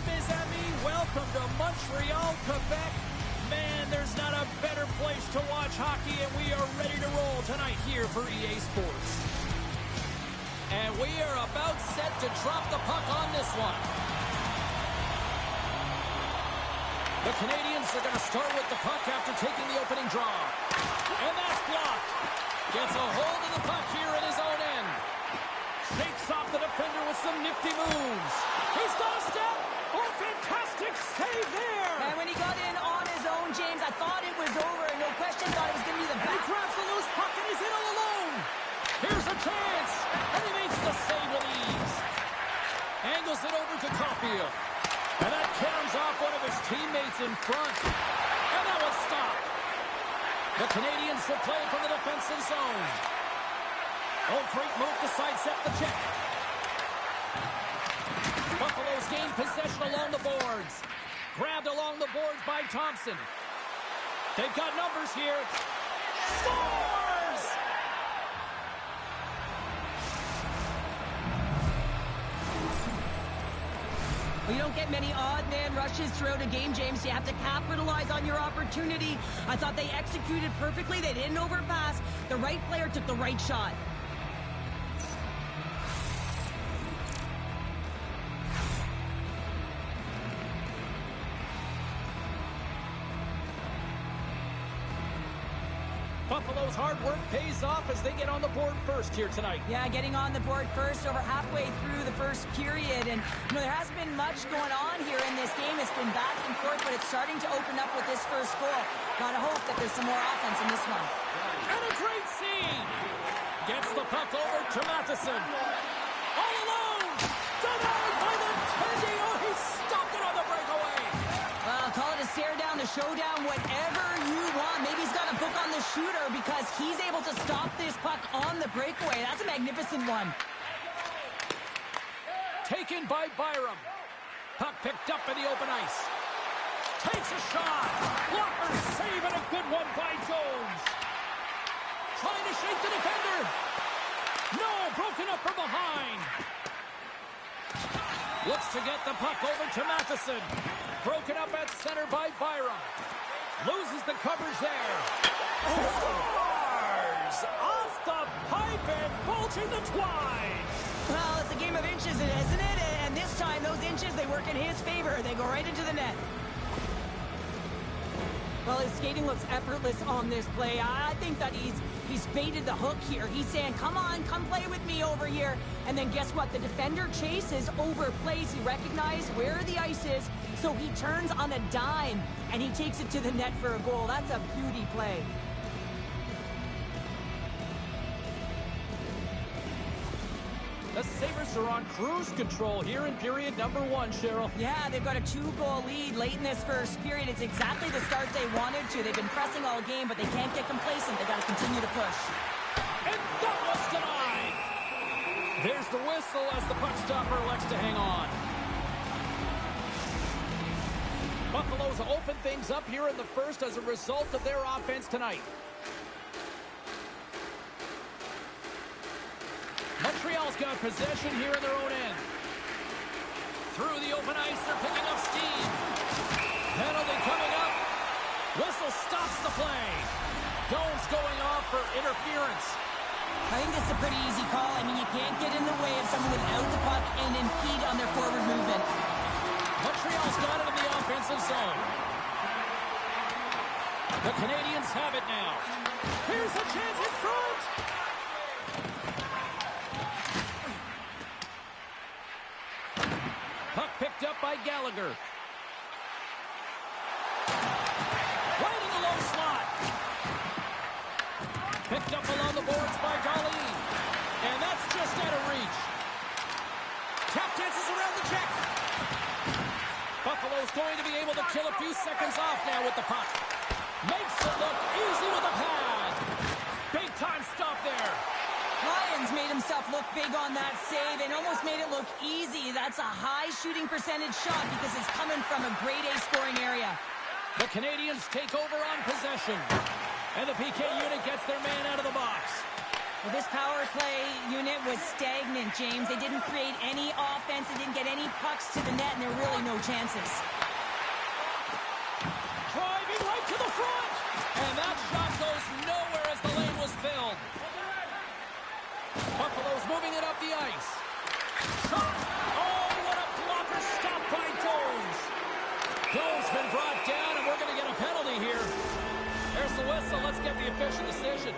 Salut, mes amis. Welcome to Montreal, Quebec. Man, there's not a better place to watch hockey, and we are ready to roll tonight here for EA Sports. And we are about set to drop the puck on this one. The Canadians are going to start with the puck after taking the opening draw. And that's blocked. Gets a hold of the puck here at his own end. Shakes off the defender with some nifty moves. He's got a step. Oh, fantastic save there. And when he got in on his own, James, I thought it was over. No question, thought it was going to be the back. He grabs the loose puck and he's in all alone. Here's a chance. And he makes the save with ease. Angles it over to Caulfield. And that caroms off one of his teammates in front. And that was stopped. The Canadians will play from the defensive zone. Oh, great move to sidestep the check. Buffalo's gained possession along the boards. Grabbed along the boards by Thompson. They've got numbers here. Scores! Well, you don't get many odd man rushes throughout a game, James. You have to capitalize on your opportunity. I thought they executed perfectly. They didn't overpass. The right player took the right shot. Buffalo's hard work pays off as they get on the board first here tonight. Yeah, getting on the board first over halfway through the first period. And, you know, there hasn't been much going on here in this game. It's been back and forth, but it's starting to open up with this first goal. Gotta hope that there's some more offense in this one. And a great scene. Gets the puck over to Matheson. All alone. Denied by the Teddy. Oh, he stopped it on the breakaway. Well, call it a stare down, a showdown, whatever you want. Maybe he's got a book on the shooter because he's able to stop this puck on the breakaway. That's a magnificent one. Taken by Byram. Puck picked up in the open ice. Takes a shot. Blocker save and a good one by Jones. Trying to shake the defender. No, broken up from behind. Looks to get the puck over to Matheson. Broken up at center by Byram. Loses the coverage there. Scores! Off the pipe and bulging the twine. Well, it's a game of inches, isn't it? And this time, those inches, they work in his favor. They go right into the net. Well, his skating looks effortless on this play. I think that he's baited the hook here. He's saying, come on, come play with me over here. And then guess what? The defender chases, overplays. He recognized where the ice is, so he turns on a dime, and he takes it to the net for a goal. That's a beauty play. The Sabres are on cruise control here in period number 1, Cheryl. Yeah, they've got a 2-goal lead late in this first period. It's exactly the start they wanted to. They've been pressing all game, but they can't get complacent. They got to continue to push. And that was denied. There's the whistle as the puck stopper elects to hang on. Buffalo's open things up here in the first as a result of their offense tonight. Montreal's got possession here in their own end. Through the open ice, they're picking up steam. Penalty coming up. Whistle stops the play. Jones going off for interference. I think this is a pretty easy call. I mean, you can't get in the way of someone without the puck and impede on their forward movement. Montreal's got it in the offensive zone. The Canadians have it now. Here's a chance in front. Puck picked up by Gallagher. Right in the low slot. Picked up along the boards by Darlene. And that's just out of reach. Tap dances around the check. Buffalo's going to be able to kill a few seconds off now with the puck. Makes it look easy with a pad. Big time stop there. Lyons made himself look big on that save and almost made it look easy. That's a high shooting percentage shot because it's coming from a grade A scoring area. The Canadians take over on possession. And the PK unit gets their man out of the box. Well, this power play unit was stagnant, James. They didn't create any offense. They didn't get any pucks to the net, and there were really no chances. Driving right to the front. And that shot goes nowhere as the lane was filled. Buffalo's moving it up the ice. Shot. Oh, what a blocker stop by Jones. Jones been brought down, and we're going to get a penalty here. There's the whistle. Let's get the official decision.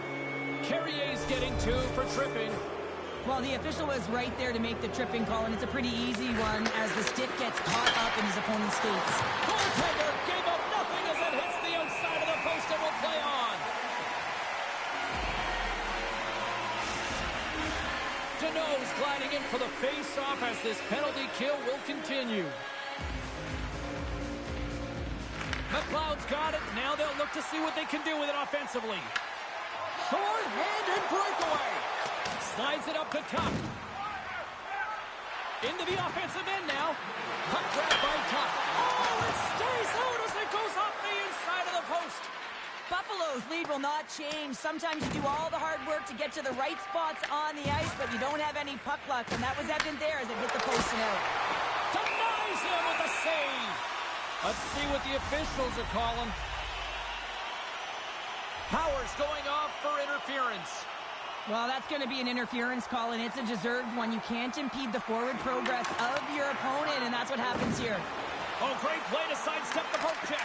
Carrier's getting 2 for tripping. Well, the official was right there to make the tripping call, and it's a pretty easy one as the stick gets caught up in his opponent's skates. Goaltender gave up nothing as it hits the outside of the post and will play on. Deneau's gliding in for the face-off as this penalty kill will continue. McLeod's got it. Now they'll look to see what they can do with it offensively. Short-handed breakaway. Slides it up to Tuck. Into the offensive end now. Puck grabbed by Tuck. Oh, it stays out as it goes off the inside of the post. Buffalo's lead will not change. Sometimes you do all the hard work to get to the right spots on the ice, but you don't have any puck luck, and that was evident there as it hit the post and out. Denies him with a save. Let's see what the officials are calling. Powers going off for interference. Well, that's going to be an interference call, and it's a deserved one. You can't impede the forward progress of your opponent, and that's what happens here. Oh, great play to sidestep the poke check.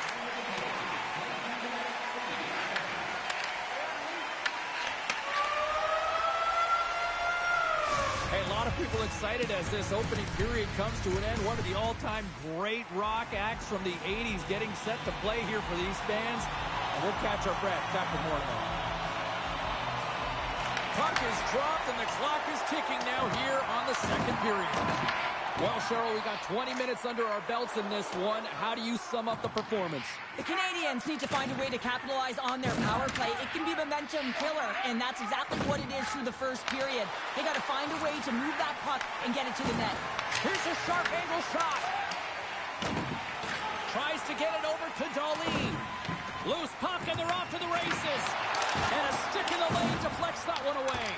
Hey, a lot of people excited as this opening period comes to an end. One of the all-time great rock acts from the 80s getting set to play here for these fans. And we'll catch our breath. Back with more in a moment. Puck is dropped and the clock is ticking now here on the second period. Well, Cheryl, we got 20 minutes under our belts in this one. How do you sum up the performance? The Canadiens need to find a way to capitalize on their power play. It can be a momentum killer, and that's exactly what it is through the first period. They got to find a way to move that puck and get it to the net. Here's a sharp angle shot. Tries to get it over to Darlene. Loose puck, and they're off to the races. And a stick in the lane deflects that one away.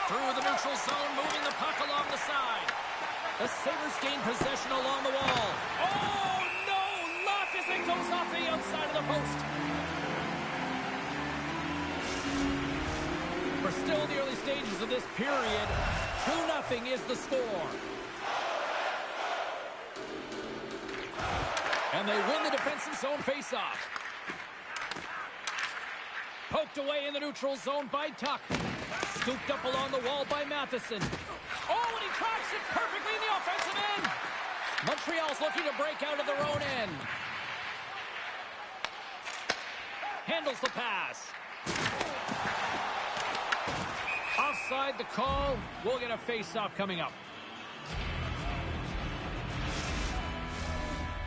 Through the neutral zone, moving the puck along the side. The Sabres gain possession along the wall. Oh, no! Luck as it goes off the outside of the post. We're still in the early stages of this period. 2-0 is the score. And they win the defensive zone faceoff. Poked away in the neutral zone by Tuck. Scooped up along the wall by Matheson. Oh, and he tracks it perfectly in the offensive end. Montreal's looking to break out of their own end. Handles the pass. Offside the call. We'll get a face-off coming up.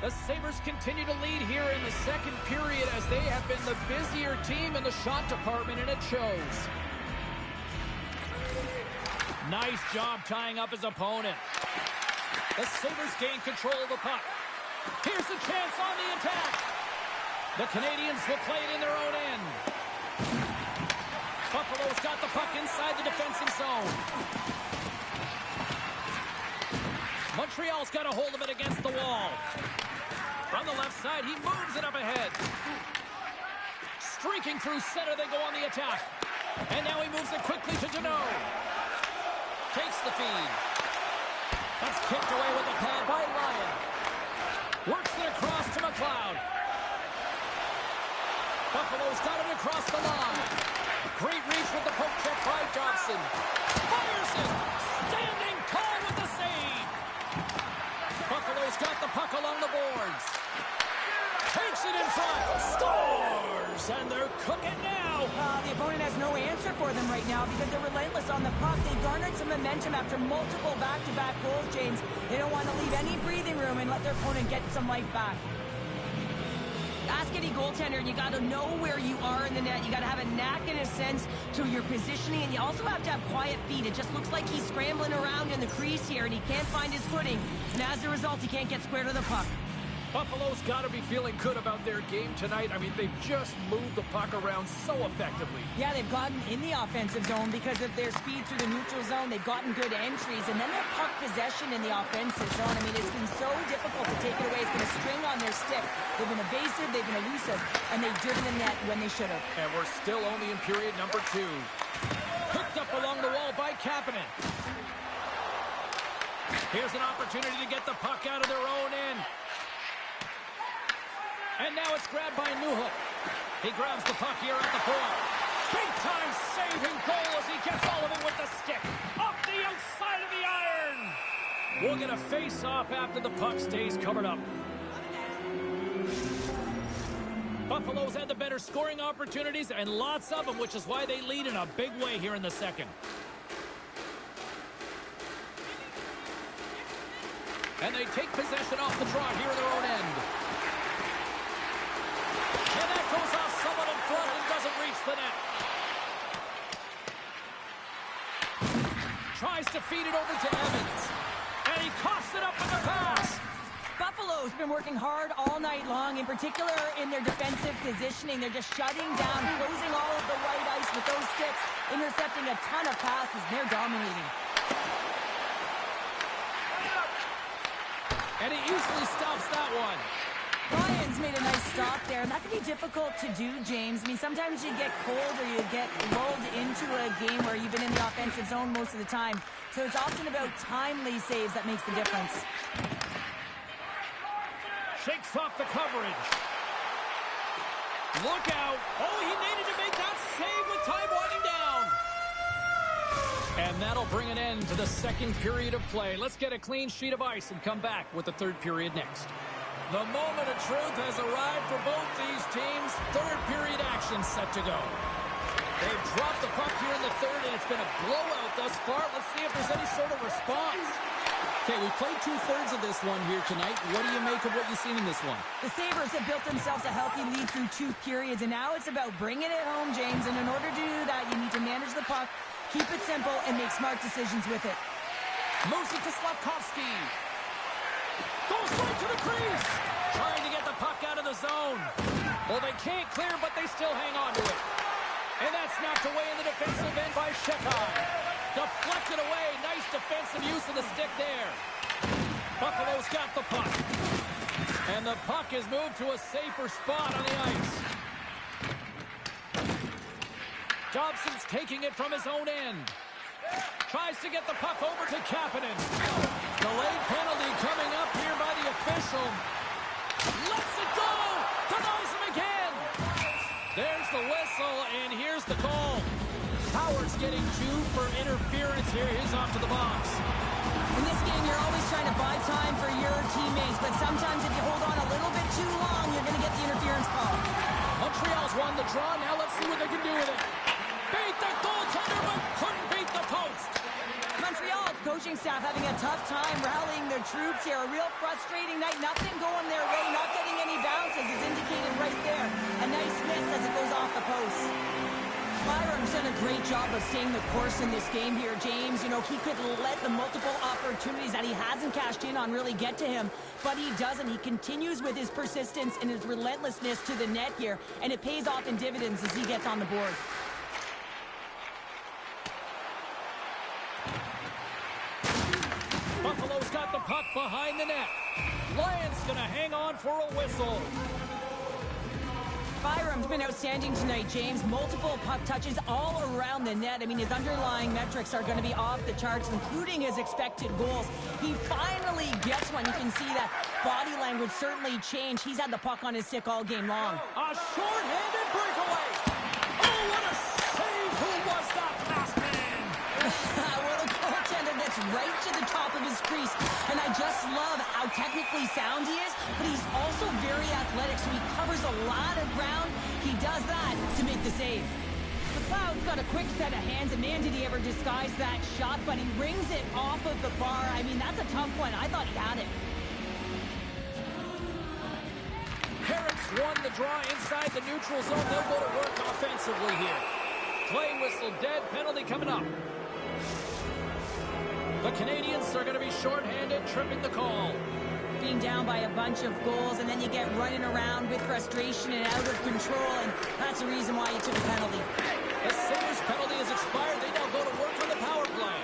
The Sabres continue to lead here in the second period as they have been the busier team in the shot department, and it shows. Nice job tying up his opponent. The Sabres gain control of the puck. Here's a chance on the attack. The Canadiens will play it in their own end. Buffalo's got the puck inside the defensive zone. Montreal's got a hold of it against the wall. From the left side, he moves it up ahead. Streaking through center, they go on the attack. And now he moves it quickly to Deneau. Takes the feed. That's kicked away with the pad by Lyon. Works it across to McLeod. Buffalo's got it across the line. Great reach with the poke check by Johnson. Fires it. Standing tall with the save. Buffalo's got the puck along the boards. Takes it in front. Scores! And they're cooking now. The opponent has no answer for them right now because they're relentless on the puck. They garnered some momentum after multiple back-to-back goals, James. They don't want to leave any breathing room and let their opponent get some life back. Ask any goaltender, you got to know where you are in the net. You got to have a knack and a sense to your positioning, and you also have to have quiet feet. It just looks like he's scrambling around in the crease here, and he can't find his footing. And as a result, he can't get square to the puck. Buffalo's got to be feeling good about their game tonight. I mean, they've just moved the puck around so effectively. Yeah, they've gotten in the offensive zone because of their speed through the neutral zone. They've gotten good entries, and then their puck possession in the offensive zone. I mean, it's been so difficult to take it away. It's been a string on their stick. They've been evasive, they've been elusive, and they've driven the net when they should have. And we're still only in period number 2. Hooked up along the wall by Kapanen. Here's an opportunity to get the puck out of their own end. And now it's grabbed by Nhl. He grabs the puck here at the point. Big-time saving goal as he gets all of it with the stick. Off the outside of the iron. We'll get a face-off after the puck stays covered up. Buffalo's had the better scoring opportunities, and lots of them, which is why they lead in a big way here in the second. And they take possession off the draw here in their own end. And that goes off someone in front and doesn't reach the net. Tries to feed it over to Evans. And he coughs it up with the pass. Buffalo's been working hard all night long, in particular in their defensive positioning. They're just shutting down, closing all of the white ice with those sticks, intercepting a ton of passes, and they're dominating. And he easily stops that one. Ryan's made a nice stop there, and that can be difficult to do, James. I mean, sometimes you get cold or you get lulled into a game where you've been in the offensive zone most of the time. So it's often about timely saves that makes the difference. Shakes off the coverage. Look out. Oh, he needed to make that save with time winding down. And that'll bring an end to the second period of play. Let's get a clean sheet of ice and come back with the third period next. The moment of truth has arrived for both these teams. Third period action set to go. They've dropped the puck here in the third, and it's been a blowout thus far. Let's see if there's any sort of response. Okay, we played 2/3 of this one here tonight. What do you make of what you've seen in this one? The Sabres have built themselves a healthy lead through 2 periods, and now it's about bringing it home, James. And in order to do that, you need to manage the puck, keep it simple, and make smart decisions with it. Moves it to Slavkovsky. Goes right to the crease. Trying to get the puck out of the zone. Well, they can't clear, but they still hang on to it. And that's knocked away in the defensive end by Shekai. Deflected away. Nice defensive use of the stick there. Buffalo's got the puck. And the puck is moved to a safer spot on the ice. Dobson's taking it from his own end. Tries to get the puck over to Kapanen. Delayed penalty coming up here by the official. Lets it go. Denies him again. There's the whistle, and here's the call. Howard's getting 2 for interference here. He's off to the box. In this game, you're always trying to buy time for your teammates, but sometimes if you hold on a little bit too long, you're going to get the interference call. Montreal's won the draw. Now let's see what they can do with it. Beat the goaltender, but couldn't beat the post. Montreal's coaching staff having a tough time rallying their troops here. A real frustrating night. Nothing going their way. Not getting any bounces is indicated right there. A nice miss as it goes off the post. Byram's done a great job of staying the course in this game here, James. You know, he could let the multiple opportunities that he hasn't cashed in on really get to him, but he doesn't. He continues with his persistence and his relentlessness to the net here, and it pays off in dividends as he gets on the board. Buffalo's got the puck behind the net. Lions gonna hang on for a whistle. Byram's been outstanding tonight, James. Multiple puck touches all around the net. I mean, his underlying metrics are going to be off the charts, including his expected goals. He finally gets one. You can see that body language certainly changed. He's had the puck on his stick all game long. A short-handed breakaway. Oh, what a save. Who was that pass man? Well, the goaltender gets right to the top of his crease, and I just love how technically sound he is, but he's also very athletic, so he covers a lot of ground. He does that to make the save. McLeod's got a quick set of hands, and man, did he ever disguise that shot, but he rings it off of the bar. I mean, that's a tough one. I thought he had it. Herrick's won the draw inside the neutral zone. They'll go to work offensively here. Play whistle dead. Penalty coming up. The Canadians are going to be shorthanded, tripping the call. being down by a bunch of goals, and then you get running around with frustration and out of control, and that's the reason why you took a penalty. The Sabres penalty has expired. They now go to work on the power play.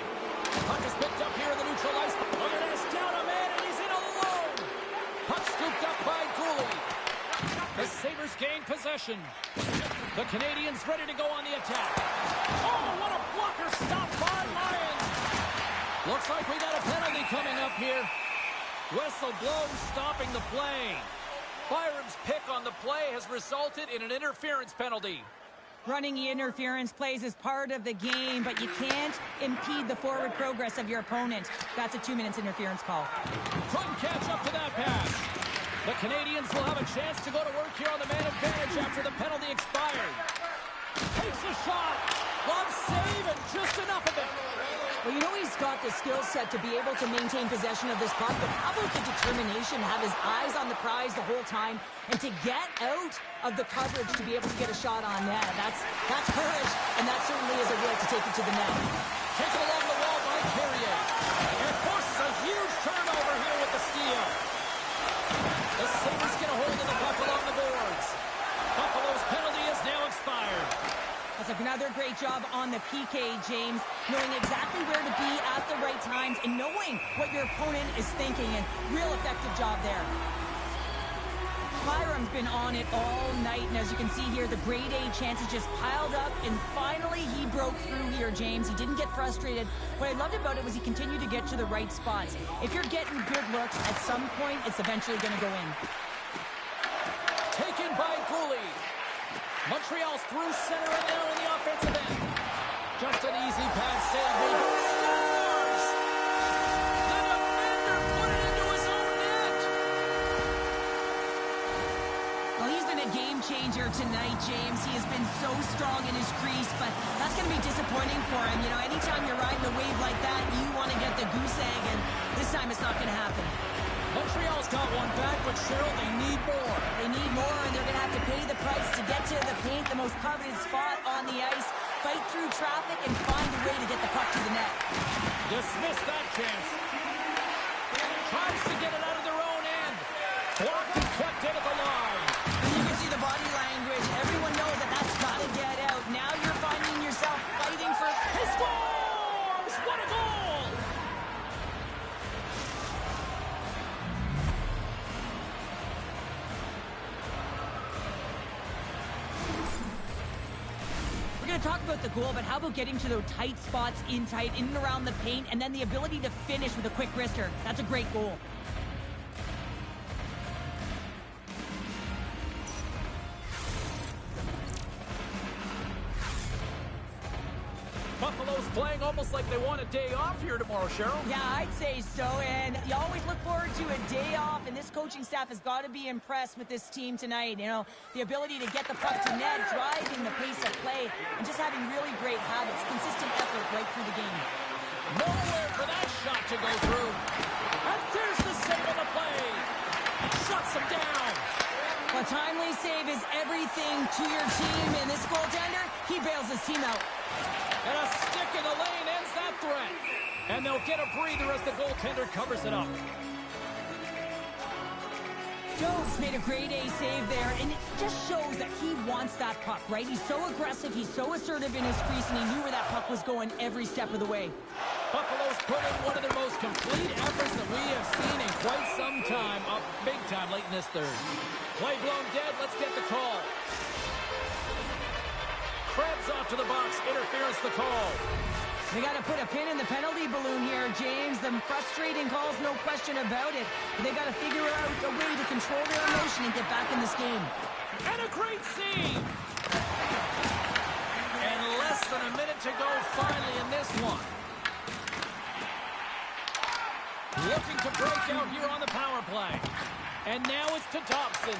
Puck is picked up here in the neutral ice. Look at this, down a man, and he's in alone. Puck scooped up by Gooley. The Sabres gain possession. The Canadians ready to go on the attack. Oh, what a blocker stop by Lyons. Looks like we got a penalty coming up here. Whistle blows, stopping the play. Byram's pick on the play has resulted in an interference penalty. Running interference plays is part of the game, but you can't impede the forward progress of your opponent. That's a 2 minutes interference call. Couldn't catch up to that pass. The Canadians will have a chance to go to work here on the man advantage after the penalty expired. Takes a shot. Glove save and just enough of it. Well, you know he's got the skill set to be able to maintain possession of this puck, but how about the determination, have his eyes on the prize the whole time, and to get out of the coverage to be able to get a shot on net. That's courage, and that certainly is a will to take it to the net. Taken along the wall by Carrier. And forces a huge turnover here with the steal. The Sabres get a hold of the puck along the boards. Buffalo's penalty is now expired. That's another great job on the PK, James, knowing exactly where to be at the right times and knowing what your opponent is thinking, and real effective job there. Byram's been on it all night, and as you can see here, the grade A chances just piled up, and finally he broke through here, James. He didn't get frustrated. What I loved about it was he continued to get to the right spots. If you're getting good looks, at some point, it's eventually going to go in. Taken by Gooley. Montreal's through center and now in the offensive end. Just an easy pass save. He scores! The defender put it into his own net. Well, he's been a game changer tonight, James. He has been so strong in his crease, but that's going to be disappointing for him. You know, anytime you're riding a wave like that, you want to get the goose egg, and this time it's not going to happen. Montreal's got one back, but Cheryl, they need more. They need more, and they're going to have to pay the price to get to the paint, the most coveted spot on the ice, fight through traffic, and find a way to get the puck to the net. Dismiss that chance. Tries to get it out of their own end. Blocked and kept in at the line. And you can see the body language. Everyone knows that that's got to get out. Now you're finding yourself fighting for... He scores! What a goal! We're going to talk about the goal, but how about getting to those tight spots in and around the paint, and then the ability to finish with a quick wrister. That's a great goal. Buffalo's playing almost like they want a day off here tomorrow, Cheryl. Yeah, I'd say so, and you always look forward to a day off, and this coaching staff has got to be impressed with this team tonight. You know, the ability to get the puck to net, driving the pace of play, and just having really great habits, consistent effort right through the game. Nowhere for that shot to go through. And there's the save on the play. Shuts him down. A timely save is everything to your team, and this goaltender, he bails his team out. And a stick in the lane ends that threat. And they'll get a breather as the goaltender covers it up. Jones made a grade A save there, and it just shows that he wants that puck, right? He's so aggressive, he's so assertive in his crease, and he knew where that puck was going every step of the way. Buffalo's put in one of their most complete efforts that we have seen in quite some time, up big time late in this third. Play blown dead, let's get the call. Krebs off to the box, interference the call. They got to put a pin in the penalty balloon here, James. The frustrating calls, no question about it. But they got to figure out a way to control their emotion and get back in this game. And a great save! And less than a minute to go finally in this one. Looking to break out here on the power play. And now it's to Thompson.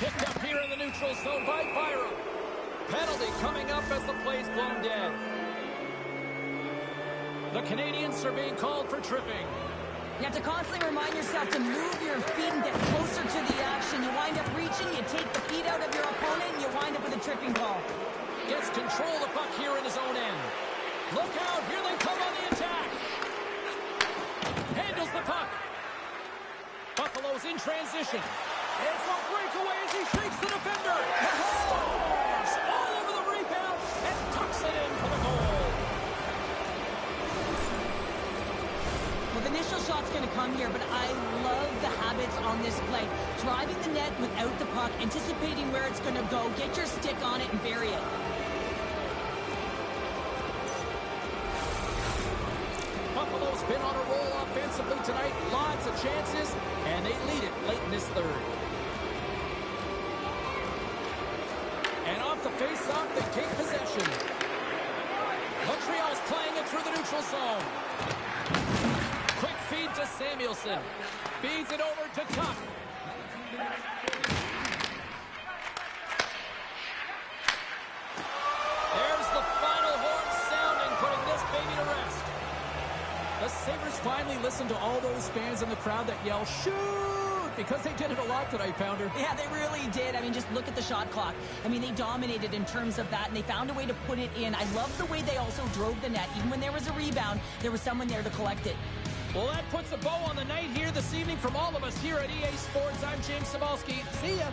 Picked up here in the neutral zone by Byram. Penalty coming up as the play's blown dead. The Canadians are being called for tripping. You have to constantly remind yourself to move your feet and get closer to the action. You wind up reaching, you take the feet out of your opponent, and you wind up with a tripping call. Gets control of the puck here in his own end. Look out, here they come on the attack. Handles the puck. Buffalo Buffalo's in transition. It's a breakaway as he shakes the defender. Scores! All over the rebound and tucks it in for the goal. Well, the initial shot's going to come here, but I love the habits on this play. Driving the net without the puck, anticipating where it's going to go. Get your stick on it and bury it. Buffalo's been on a roll offensively tonight. Lots of chances, and they lead it late in this third. And off the face-off, they take possession. Montreal's playing it through the neutral zone. Quick feed to Samuelson. Feeds it over to Tuck. There's the final horn sounding, putting this baby to rest. The Sabres finally listened to all those fans in the crowd that yell, "Shoot!" because they did it a lot tonight, Pounder. Yeah, they really did. I mean, just look at the shot clock. I mean, they dominated in terms of that, and they found a way to put it in. I love the way they also drove the net. Even when there was a rebound, there was someone there to collect it. Well, that puts a bow on the night here this evening. From all of us here at EA Sports, I'm James Cybulski. See ya.